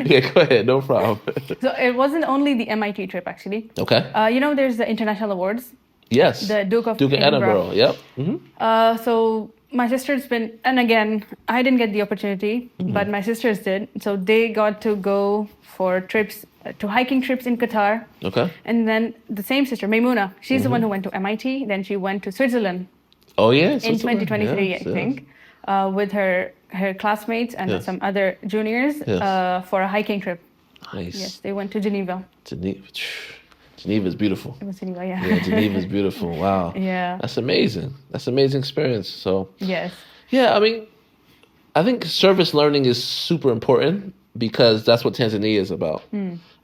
A: Yeah, go ahead. No problem.
B: So it wasn't only the MIT trip, actually.
A: Okay.
B: There's the international awards.
A: Yes.
B: The Duke of
A: Edinburgh. Yep. Mm-hmm.
B: So my sister's been, and again, I didn't get the opportunity, but my sisters did. So they got to go for trips, to hiking trips in Qatar.
A: Okay.
B: And then the same sister, Maimuna, she's the one who went to MIT. Then she went to Switzerland.
A: Oh, yeah.
B: In 2023, I think, with her classmates and some other juniors for a hiking trip.
A: Nice.
B: Yes, they went to Geneva.
A: Geneva is beautiful.
B: It was Geneva, yeah.
A: Yeah, Geneva is beautiful. Wow.
B: Yeah.
A: That's amazing. That's an amazing experience. So.
B: Yes.
A: Yeah, I think service learning is super important because that's what Tanzania is about.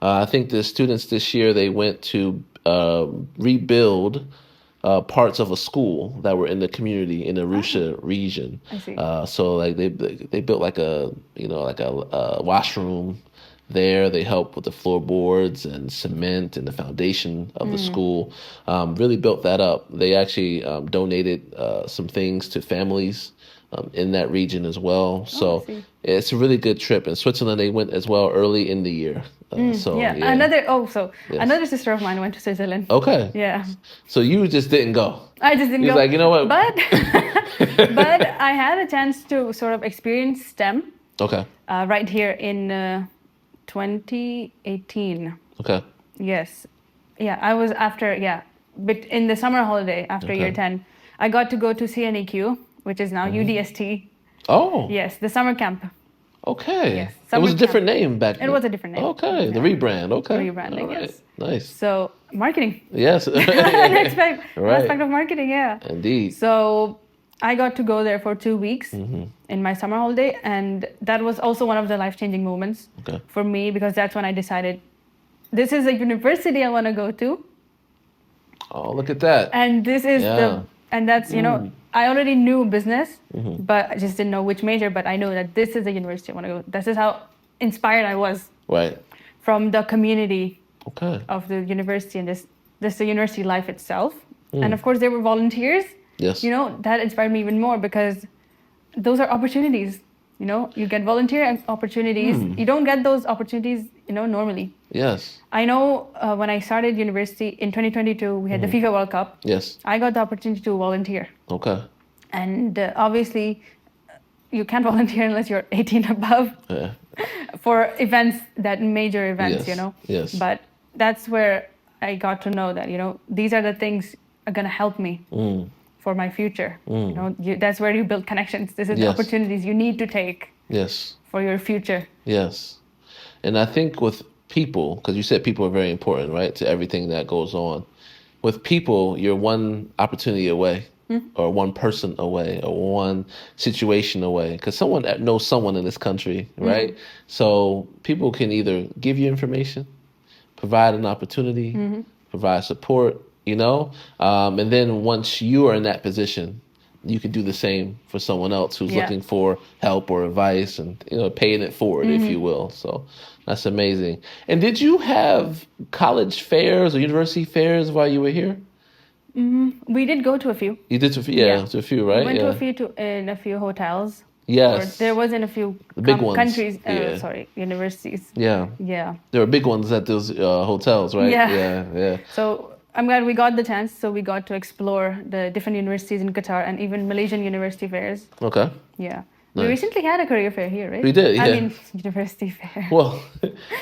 A: I think the students this year, they went to rebuild parts of a school that were in the community in the Arusha region.
B: I see.
A: So like they built like a washroom there. They helped with the floorboards and cement and the foundation of the school. Really built that up. They actually donated some things to families in that region as well. So it's a really good trip. In Switzerland, they went as well early in the year. Another sister of mine went to Switzerland. Okay. Yeah. So you just didn't go.
B: I just didn't go.
A: Like, you know what?
B: But I had a chance to sort of experience STEM.
A: Okay.
B: Right here in 2018.
A: Okay.
B: Yes. Yeah, I was but in the summer holiday after year 10, I got to go to CNEQ, which is now UDST.
A: Oh.
B: Yes, the summer camp.
A: Okay.
B: Yes.
A: It was a different name back then.
B: It was a different name.
A: Okay. Yeah. The rebrand. Okay.
B: Rebranding,
A: right.
B: yes.
A: Nice.
B: So, marketing.
A: Yes.
B: An aspect of marketing, yeah.
A: Indeed.
B: So, I got to go there for 2 weeks in my summer holiday, and that was also one of the life-changing moments for me because that's when I decided this is a university I want to go to. Oh,
A: look at that.
B: And this is that's, I already knew business, but I just didn't know which major, but I know that this is a university I want to go. This is how inspired I was.
A: Right.
B: From the community of the university and this the university life itself. And of course, there were volunteers.
A: Yes.
B: That inspired me even more because those are opportunities. You get volunteer opportunities. You don't get those opportunities, normally.
A: Yes.
B: I know when I started university in 2022, we had the FIFA World Cup.
A: Yes.
B: I got the opportunity to volunteer.
A: Okay.
B: And obviously, you can't volunteer unless you're 18 above for events, that major events,
A: Yes.
B: But that's where I got to know that, these are the things are going to help me. For my future, that's where you build connections. This is the opportunities you need to take.
A: Yes.
B: For your future.
A: Yes, and I think with people, because you said people are very important, right, to everything that goes on. With people, you're one opportunity away, or one person away, or one situation away. Because someone knows someone in this country, right? So people can either give you information, provide an opportunity, provide support. And then once you are in that position, you could do the same for someone else who's
B: Yeah.
A: looking for help or advice, and paying it forward, if you will. So that's amazing. And did you have college fairs or university fairs while you were here?
B: We did go to a few.
A: You did to a few, right?
B: We went to a few in a few hotels.
A: Yes.
B: Or there was in a few
A: the big ones.
B: countries.
A: Yeah.
B: Universities.
A: Yeah.
B: Yeah.
A: There were big ones at those hotels, right? Yeah.
B: So I'm glad we got the chance. So we got to explore the different universities in Qatar and even Malaysian university fairs.
A: Okay.
B: Yeah.
A: Nice.
B: We recently had a career fair here, right?
A: We did, yeah.
B: I mean, university fair.
A: Well,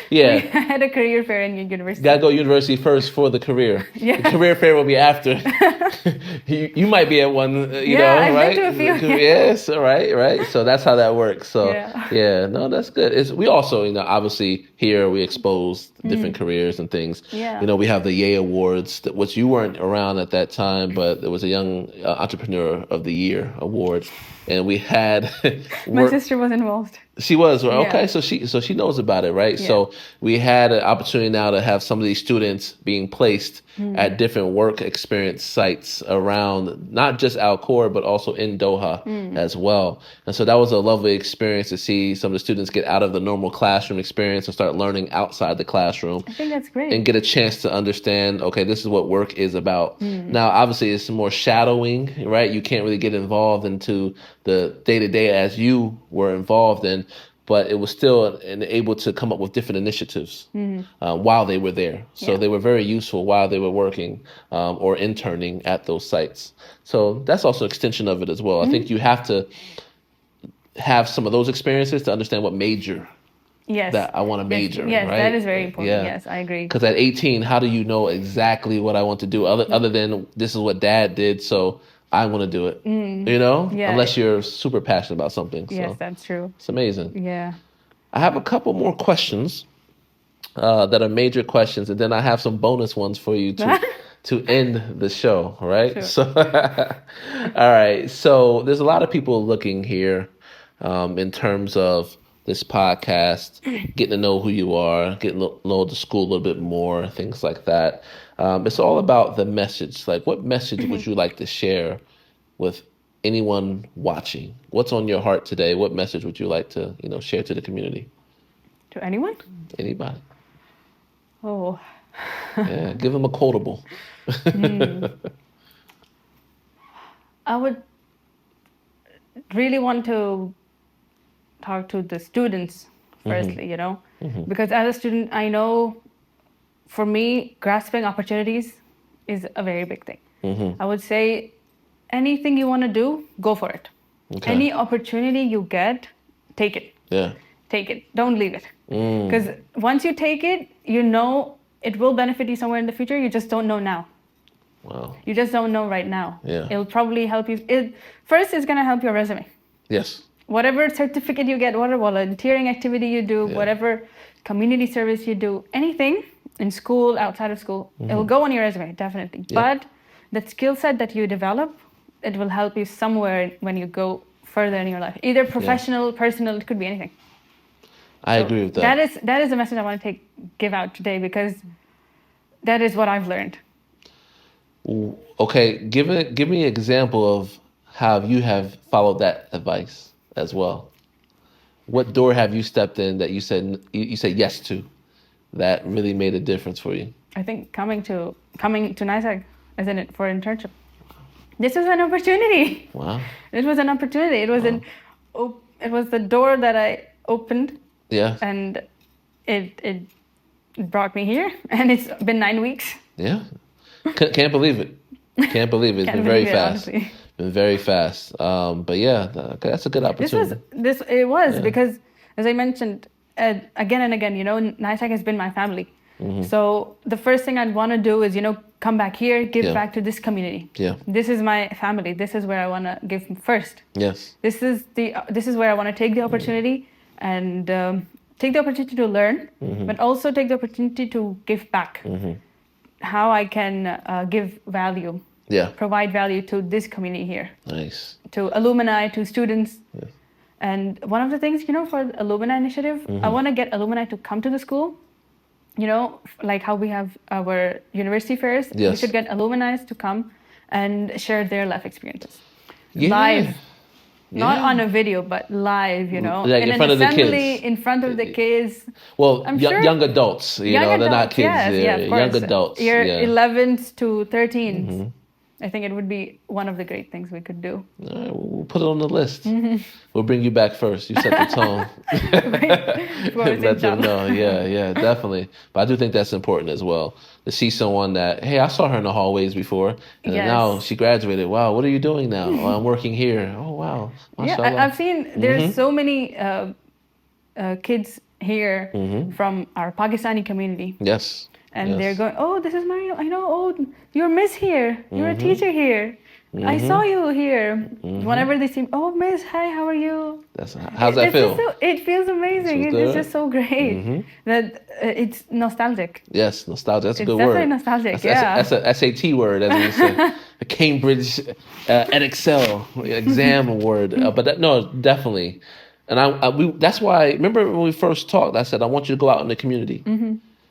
A: yeah.
B: We had a career fair in university.
A: Gotta go university first for the career.
B: Yeah.
A: The career fair will be after. you might be at one, you know,
B: I've
A: right?
B: been to a few.
A: Yes, right. So that's how that works. So
B: Yeah.
A: no, that's good. We also, obviously here we expose different careers and things.
B: Yeah.
A: We have the Yay Awards, which you weren't around at that time, but it was a Young Entrepreneur of the Year award. And we had
B: My sister was involved.
A: She was, right?
B: Yeah.
A: Okay, so she knows about it, right?
B: Yeah.
A: So we had an opportunity now to have some of these students being placed at different work experience sites around not just Khor, but also in Doha as well. And so that was a lovely experience to see some of the students get out of the normal classroom experience and start learning outside the classroom.
B: I think that's great.
A: And get a chance to understand, okay, this is what work is about. Now, obviously, it's more shadowing, right? You can't really get involved into the day-to-day as you were involved in, but it was still able to come up with different initiatives while they were there. So they were very useful while they were working or interning at those sites. So that's also an extension of it as well. I think you have to have some of those experiences to understand what major that I want to major.
B: Yes,
A: right?
B: that is very important.
A: Yeah.
B: Yes, I agree.
A: Because at 18, how do you know exactly what I want to do other than this is what dad did, so I want to do it,
B: Yeah.
A: Unless you're super passionate about something.
B: Yes,
A: So
B: that's true.
A: it's amazing.
B: Yeah.
A: I have a couple more questions that are major questions, and then I have some bonus ones for you to end the show, right?
B: Sure.
A: So, all right. So there's a lot of people looking here in terms of this podcast, getting to know who you are, getting to know the school a little bit more, things like that. It's all about the message. Like, what message would you like to share with anyone watching? What's on your heart today? What message would you like to, share to the community?
B: To anyone?
A: Anybody?
B: Oh.
A: Yeah, give them a quotable.
B: I would really want to talk to the students firstly, because as a student, I know for me, grasping opportunities is a very big thing. I would say anything you want to do, go for it.
A: Okay.
B: Any opportunity you get, take it.
A: Yeah.
B: Take it. Don't leave it. Because once you take it, it will benefit you somewhere in the future. You just don't know now.
A: Wow.
B: You just don't know right now.
A: Yeah.
B: It'll probably help you. First, it's going to help your resume.
A: Yes.
B: Whatever certificate you get, whatever volunteering activity you do, whatever community service you do, anything in school, outside of school, it will go on your resume, definitely.
A: Yeah.
B: But that skill set that you develop, it will help you somewhere when you go further in your life. Either professional, personal, it could be anything.
A: I agree with that.
B: That is the message I want to give out today, because that is what I've learned.
A: Okay, give me an example of how you have followed that advice as well. What door have you stepped in that you said yes to, that really made a difference for you?
B: I think coming to NAISAK for internship. This was an opportunity.
A: Wow.
B: It was an opportunity. It was it was the door that I opened.
A: Yeah.
B: And it brought me here, and it's been 9 weeks.
A: Yeah. Can't believe it. Can't believe it. It's been very fast.
B: Honestly.
A: Been very fast. But yeah, that's a good opportunity.
B: It was because, as I mentioned again and again, NAISAK has been my family. So the first thing I'd want to do is, come back here, give back to this community.
A: Yeah.
B: This is my family. This is where I want to give first.
A: Yes.
B: This is where I want to take the opportunity and take the opportunity to learn, but also take the opportunity to give back. How I can give value.
A: Yeah.
B: Provide value to this community here.
A: Nice.
B: To alumni, to students.
A: Yes.
B: And one of the things, for the alumni initiative, I want to get alumni to come to the school. Like how we have our university fairs.
A: Yes.
B: We should get alumni to come and share their life experiences. live. Not on a video, but live,
A: Like
B: in
A: in front
B: an
A: of the
B: assembly,
A: kids.
B: in front of the kids.
A: Well,
B: I'm sure
A: young adults, they're not kids.
B: Yes, of course.
A: Young adults.
B: Year
A: Yeah.
B: 11s to 13s. I think it would be one of the great things we could do.
A: All right, we'll put it on the list. We'll bring you back first. You set the tone. Let them know. Yeah, definitely. But I do think that's important as well. To see someone that, hey, I saw her in the hallways before, and now she graduated. Wow, what are you doing now? Oh, I'm working here. Oh, wow.
B: Yeah, I've seen there's so many kids here from our Pakistani community.
A: Yes.
B: And they're going, oh, this is Maryam. I know, oh, you're Miss here. You're a teacher here. I saw you here. Whenever they see, oh, Miss, hi, how are you?
A: How's that feel?
B: It feels amazing. It's just so great that it's nostalgic.
A: Yes, nostalgic. That's a good
B: word. It's
A: word.
B: definitely nostalgic,
A: That's a SAT word, as we say. A Cambridge Excel exam word. No, definitely. And that's why, remember when we first talked, I said, I want you to go out in the community.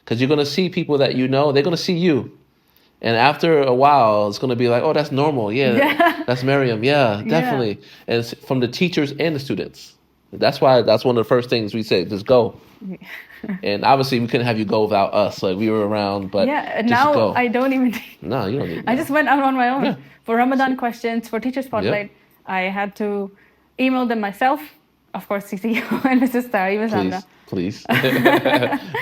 A: Because you're going to see people that they're going to see you. And after a while, it's going to be like, oh, that's normal. Yeah. That's Maryam. Yeah, definitely. And it's from the teachers and the students. That's why that's one of the first things we say, just go. And obviously, we couldn't have you go without us. Like, we were around, but
B: now
A: go.
B: I don't even...
A: No, you don't need
B: I just went out on my own. For Ramadan questions, for Teacher Spotlight, I had to email them myself. Of course, CC and Mrs. Astari, Miss Amna.
A: Please.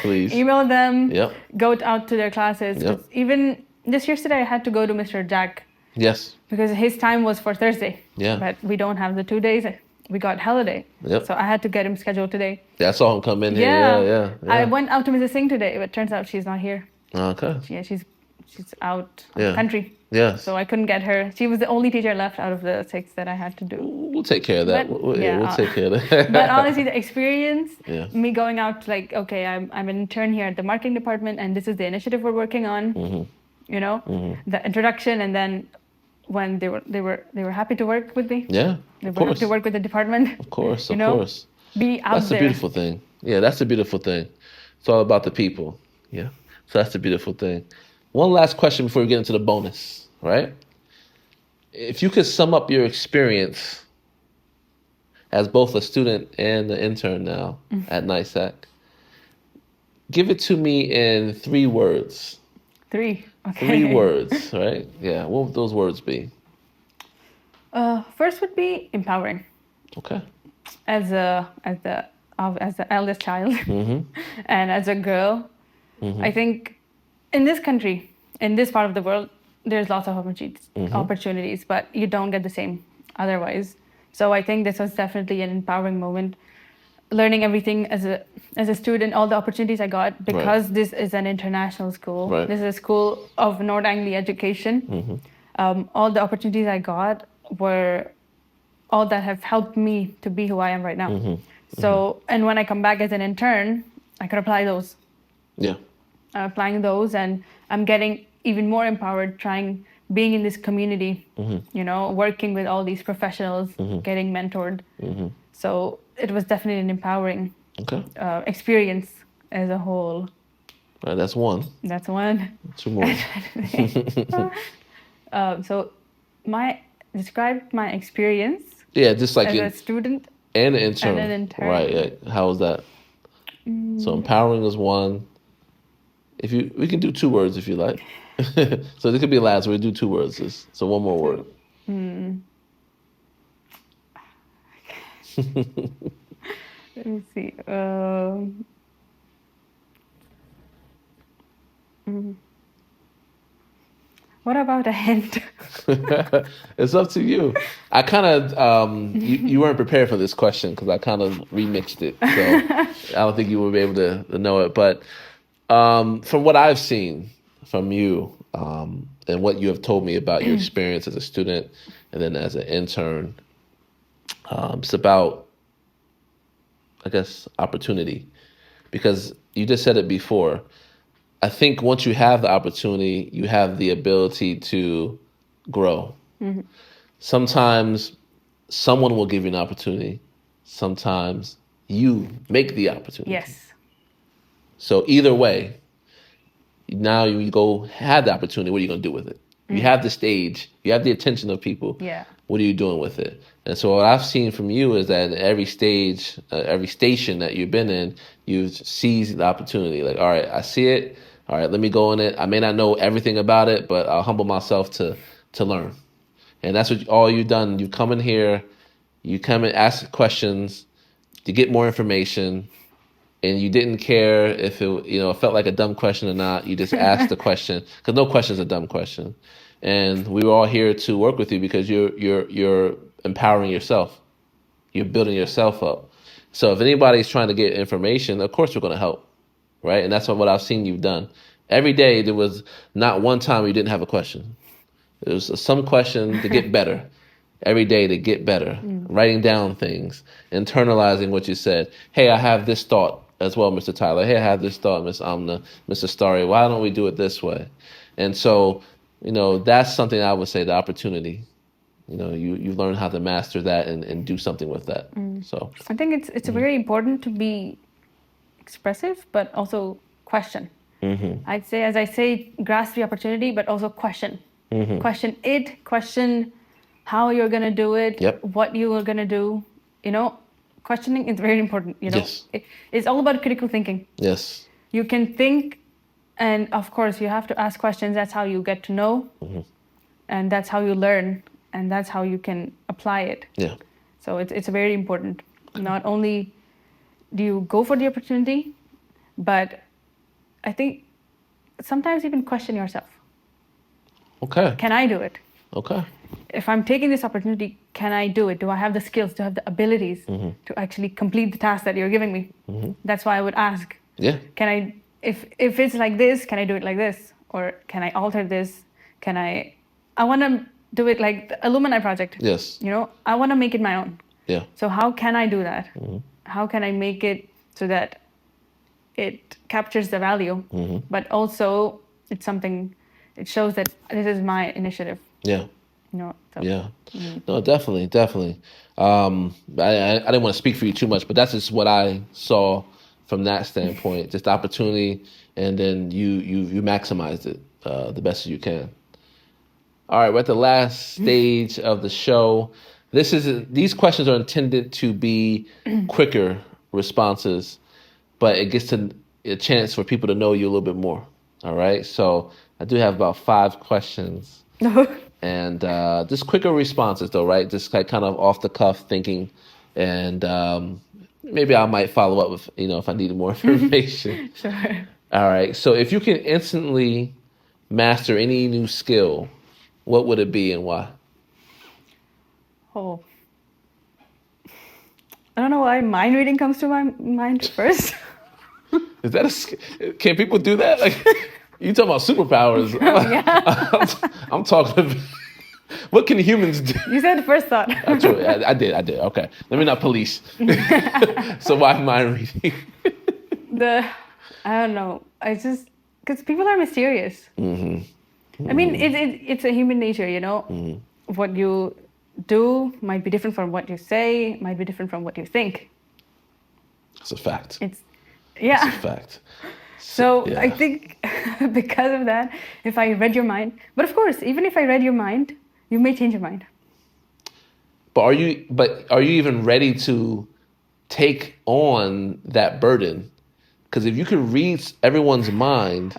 A: Please.
B: Email them. Go out to their classes. Even just yesterday, I had to go to Mr. Jack.
A: Yes.
B: Because his time was for Thursday.
A: Yeah.
B: But we don't have the 2 days. We got holiday. So I had to get him scheduled today.
A: Yeah, I saw him come in here. Yeah.
B: I went out to Mrs. Singh today, but turns out she's not here.
A: Okay.
B: Yeah, she's out of the country.
A: Yeah.
B: So I couldn't get her. She was the only teacher left out of the 6 that I had to do.
A: We'll take care of that. We'll take care of that.
B: But honestly, the experience, me going out like, okay, I'm an intern here at the marketing department, and this is the initiative we're working on. The introduction, and then when they were happy to work with me.
A: Yeah.
B: They were happy to work with the department.
A: Of course. Be out there. That's the beautiful thing. Yeah, that's the beautiful thing. It's all about the people. Yeah. So that's the beautiful thing. One last question before we get into the bonus, right? If you could sum up your experience as both a student and an intern now at NAISAK, give it to me in 3 words.
B: 3, okay.
A: 3 words, right? Yeah, what would those words be?
B: First would be empowering.
A: Okay.
B: As the eldest child and as a girl, I think in this country, in this part of the world, there's lots of opportunities, but you don't get the same otherwise. So I think this was definitely an empowering moment. Learning everything as a student, all the opportunities I got, because this is an international school. This is a school of North Anglia education. All the opportunities I got were all that have helped me to be who I am right now. So, and when I come back as an intern, I can apply those.
A: Yeah.
B: I'm applying those, and I'm getting even more empowered, being in this community, working with all these professionals, getting mentored. So it was definitely an empowering experience as a whole.
A: All right, that's 1.
B: That's 1.
A: 2 more.
B: So describe my experience.
A: Yeah, just like
B: as a student
A: and an intern.
B: And an intern.
A: Right. Yeah. How was that? So empowering was 1. We can do 2 words if you like. So this could be last. We'll do 2 words. So 1 more word.
B: Let me see. What about a hint?
A: It's up to you. I kind of, you weren't prepared for this question because I kind of remixed it. So I don't think you will be able to know it. But from what I've seen from you and what you have told me about your experience as a student and then as an intern, it's about, I guess, opportunity. Because you just said it before. I think once you have the opportunity, you have the ability to grow. Sometimes someone will give you an opportunity. Sometimes you make the opportunity.
B: Yes.
A: So either way, now you go have the opportunity. What are you going to do with it? You have the stage. You have the attention of people.
B: Yeah.
A: What are you doing with it? And so what I've seen from you is that in every stage, every station that you've been in, you've seized the opportunity. Like, all right, I see it. All right, let me go in it. I may not know everything about it, but I'll humble myself to learn. And that's what all you've done. You come in here, you come and ask questions to get more information, and you didn't care if it felt like a dumb question or not. You just asked the question, because no question is a dumb question. And we were all here to work with you because you're empowering yourself. You're building yourself up. So if anybody's trying to get information, of course we're going to help, right? And that's what I've seen you've done. Every day there was not one time you didn't have a question. There was some question to get better. Every day to get better. Writing down things, internalizing what you said. Hey, I have this thought as well, Mr. Tyler. Hey, I have this thought, Miss Amna, Mr. Astari. Why don't we do it this way? And so, that's something I would say, the opportunity. You learn how to master that and do something with that. So
B: I think it's very important to be expressive, but also question. I'd say, as I say, grasp the opportunity, but also question. Question it, question how you're going to do it, what you are going to do. Questioning is very important.
A: Yes.
B: It's all about critical thinking.
A: Yes.
B: You can think, and of course you have to ask questions. That's how you get to know, and that's how you learn, and that's how you can apply it.
A: Yeah.
B: So it's very important. Not only do you go for the opportunity, but I think sometimes even question yourself.
A: Okay.
B: Can I do it?
A: Okay.
B: If I'm taking this opportunity, can I do it? Do I have the skills? Do I have the abilities to actually complete the task that you're giving me? That's why I would ask.
A: Yeah.
B: Can I, if it's like this, can I do it like this? Or can I alter this? I want to do it like the Alumni project.
A: Yes.
B: I want to make it my own.
A: Yeah.
B: So how can I do that? How can I make it so that it captures the value, but also it's something, it shows that this is my initiative.
A: Yeah.
B: So.
A: Yeah. No, definitely. I didn't want to speak for you too much, but that's just what I saw from that standpoint. Just opportunity, and then you maximized it the best you can. All right, we're at the last stage of the show. These questions are intended to be quicker responses, but it gets a chance for people to know you a little bit more. All right, so I do have about 5 questions. And just quicker responses, though, right? Just like kind of off the cuff thinking, and maybe I might follow up with, if I needed more information.
B: Sure.
A: All right. So if you can instantly master any new skill, what would it be and why?
B: Oh, I don't know why mind reading comes to my mind first.
A: Is that can people do that? Like, you talking about superpowers?
B: Yeah.
A: I'm talking. What can humans do?
B: You said the first thought.
A: I did. Okay. Let me not police. So why mind reading?
B: I don't know. Because people are mysterious. I mean, it's a human nature, What you do might be different from what you say, might be different from what you think.
A: It's a fact.
B: It's
A: a fact.
B: So yeah. I think because of that, if I read your mind, but of course, even if I read your mind, you may change your mind.
A: But are you even ready to take on that burden? Because if you could read everyone's mind,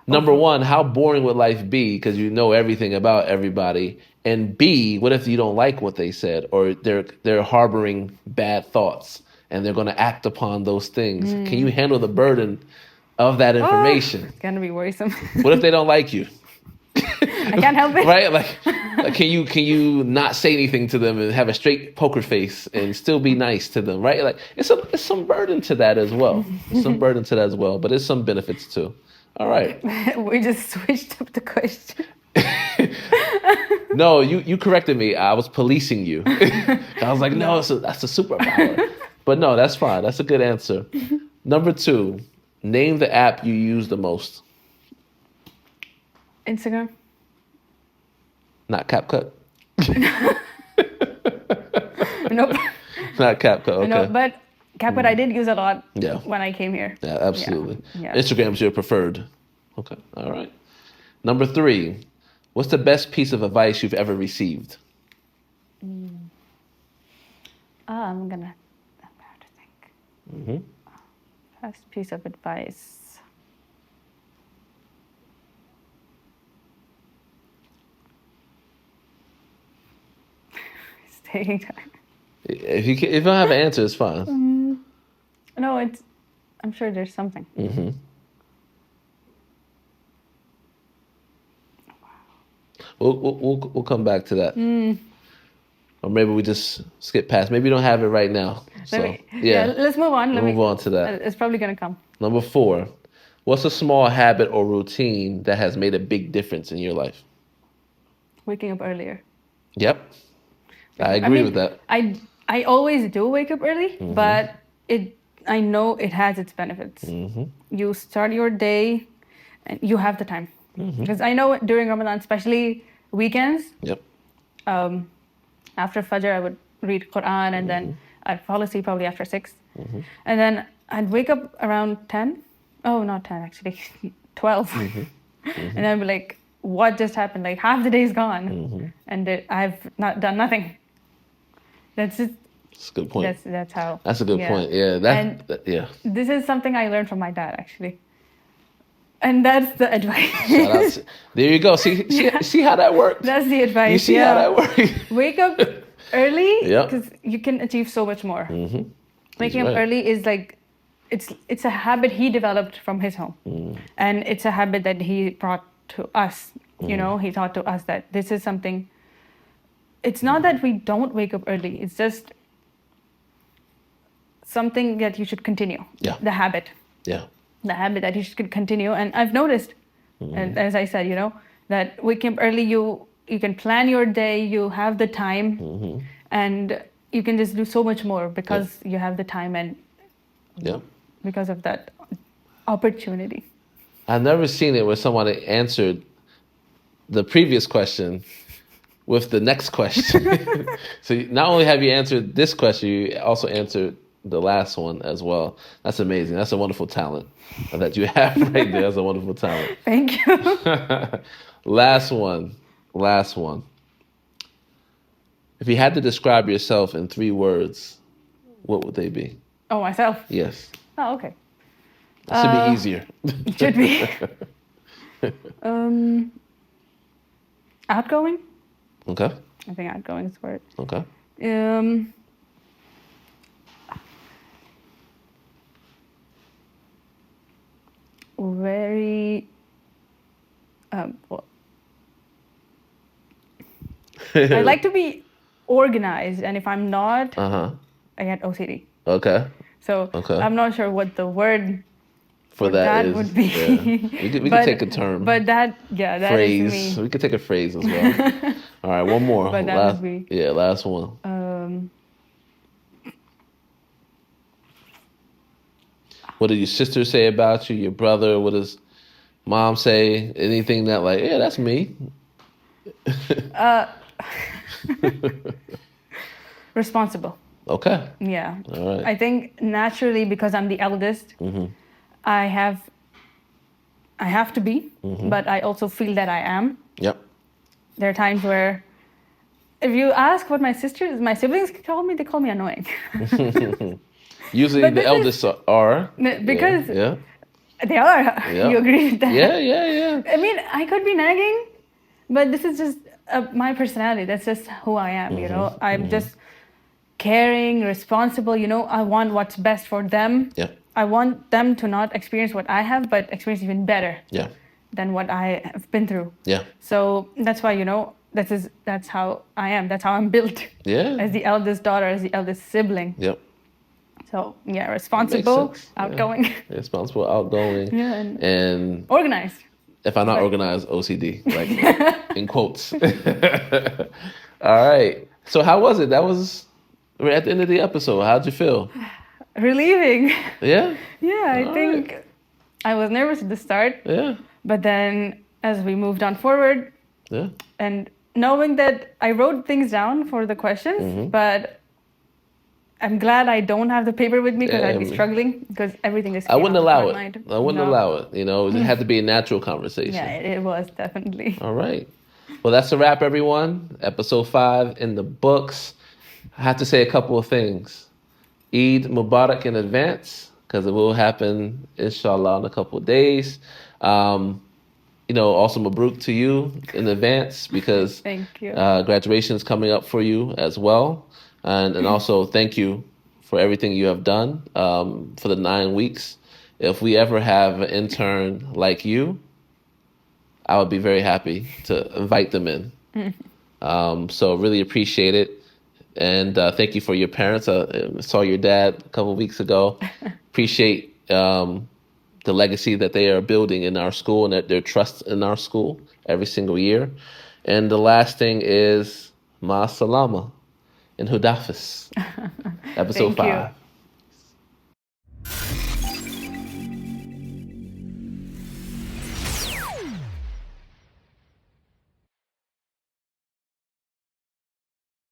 A: number one, how boring would life be? Because you know everything about everybody. And B, what if you don't like what they said, or they're harboring bad thoughts and they're going to act upon those things? Can you handle the burden of that information?
B: It's gonna be worrisome.
A: What if they don't like you?
B: I can't help it.
A: Right? Like can you not say anything to them and have a straight poker face and still be nice to them? Right? Like it's some burden to that as well. But there's some benefits too. All right.
B: We just switched up the question.
A: No, you corrected me. I was policing you. I was like, no, that's a superpower. But no, that's fine. That's a good answer. Number 2, name the app you use the most.
B: Instagram.
A: Not CapCut?
B: Nope.
A: Not CapCut, okay.
B: No, but CapCut I did use a lot
A: Yeah.
B: when I came here.
A: Yeah, absolutely.
B: Yeah.
A: Instagram's your preferred. Okay, all right. Number 3, what's the best piece of advice you've ever received?
B: I'm gonna have to think. First piece of advice. It's taking time.
A: If you don't have an answer, it's fine.
B: No, I'm sure there's something.
A: We'll come back to that. Or maybe we just skip past. Maybe you don't have it right now. So,
B: let's move on.
A: Move on to that.
B: It's probably going to come.
A: Number 4. What's a small habit or routine that has made a big difference in your life?
B: Waking up earlier.
A: Yep. I agree with that.
B: I always do wake up early, but I know it has its benefits. You start your day and you have the time. Because I know during Ramadan, especially weekends,
A: Yep.
B: After Fajr, I would read Quran and then I'd fall asleep probably after 6. And then I'd wake up around 10. Oh, not 10 actually, 12. And I'd be like, what just happened? Like half the day's gone and I've not done nothing. That's just.
A: That's a good point.
B: That's how.
A: That's a good point. Yeah. Yeah.
B: This is something I learned from my dad actually. And that's the advice.
A: Shout out there you go. See how that works?
B: That's the advice.
A: You see how that works?
B: Wake up early because you can achieve so much more. Waking up early is like, it's a habit he developed from his home. And it's a habit that he brought to us. You know, he taught to us that this is something. It's not that we don't wake up early. It's just something that you should continue.
A: Yeah.
B: The habit.
A: Yeah.
B: The habit that you should continue. And I've noticed, and as I said, you know, that waking up early, you can plan your day, you have the time, and you can just do so much more because you have the time and because of that opportunity.
A: I've never seen it where someone answered the previous question with the next question. So not only have you answered this question, you also answered the last one as well. That's amazing. That's a wonderful talent that you have right there. That's a wonderful talent.
B: Thank you.
A: Last one. If you had to describe yourself in 3 words, what would they be?
B: Oh, myself?
A: Yes.
B: Oh, okay.
A: It should be easier.
B: It should be. Outgoing?
A: Okay.
B: I think outgoing is the word.
A: Okay.
B: Very I like to be organized, and if I'm not, I get OCD.
A: Okay.
B: So I'm not sure what the word
A: for that
B: would be.
A: Yeah. We can take a term.
B: But that
A: phrase.
B: Is me.
A: We could take a phrase as well. All right, one more.
B: But that would be.
A: Yeah, last one. What did your sister say about you? Your brother? What does mom say? Anything that like, yeah, that's me.
B: Responsible.
A: Okay.
B: Yeah.
A: All right.
B: I think naturally, because I'm the eldest, I have to be, but I also feel that I am.
A: Yep.
B: There are times where, if you ask what my siblings call me, they call me annoying.
A: Usually the eldest are.
B: Because they are.
A: Yeah.
B: You agree with that?
A: Yeah.
B: I mean, I could be nagging, but this is just my personality. That's just who I am, you know. I'm just caring, responsible, you know. I want what's best for them.
A: Yeah.
B: I want them to not experience what I have, but experience even better than what I have been through.
A: Yeah.
B: So that's why, you know, that's how I am. That's how I'm built.
A: Yeah.
B: As the eldest daughter, as the eldest sibling.
A: Yep.
B: So yeah, responsible, outgoing.
A: Yeah. Responsible, outgoing.
B: Yeah. And organized.
A: If I'm not organized, OCD, like in quotes. All right. So how was it? We're at the end of the episode. How'd you feel?
B: Relieving.
A: Yeah?
B: Yeah, I think I was nervous at the start.
A: Yeah.
B: But then as we moved on forward, and knowing that I wrote things down for the questions, but I'm glad I don't have the paper with me because I'd be struggling because everything is.
A: I wouldn't allow it.
B: Mind.
A: I wouldn't allow it. You know, it had to be a natural conversation.
B: Yeah, it was definitely.
A: All right. Well, that's a wrap, everyone. Episode 5 in the books. I have to say a couple of things. Eid Mubarak in advance, because it will happen, inshallah, in a couple of days. Also Mabruk to you in advance, because
B: Thank you.
A: graduation is coming up for you as well. And also thank you for everything you have done for the 9 weeks. If we ever have an intern like you, I would be very happy to invite them in. So really appreciate it. And thank you for your parents. I saw your dad a couple of weeks ago. Appreciate the legacy that they are building in our school and that their trust in our school every single year. And the last thing is Ma Salama in Hudafis, episode
B: Thank you.
A: 5.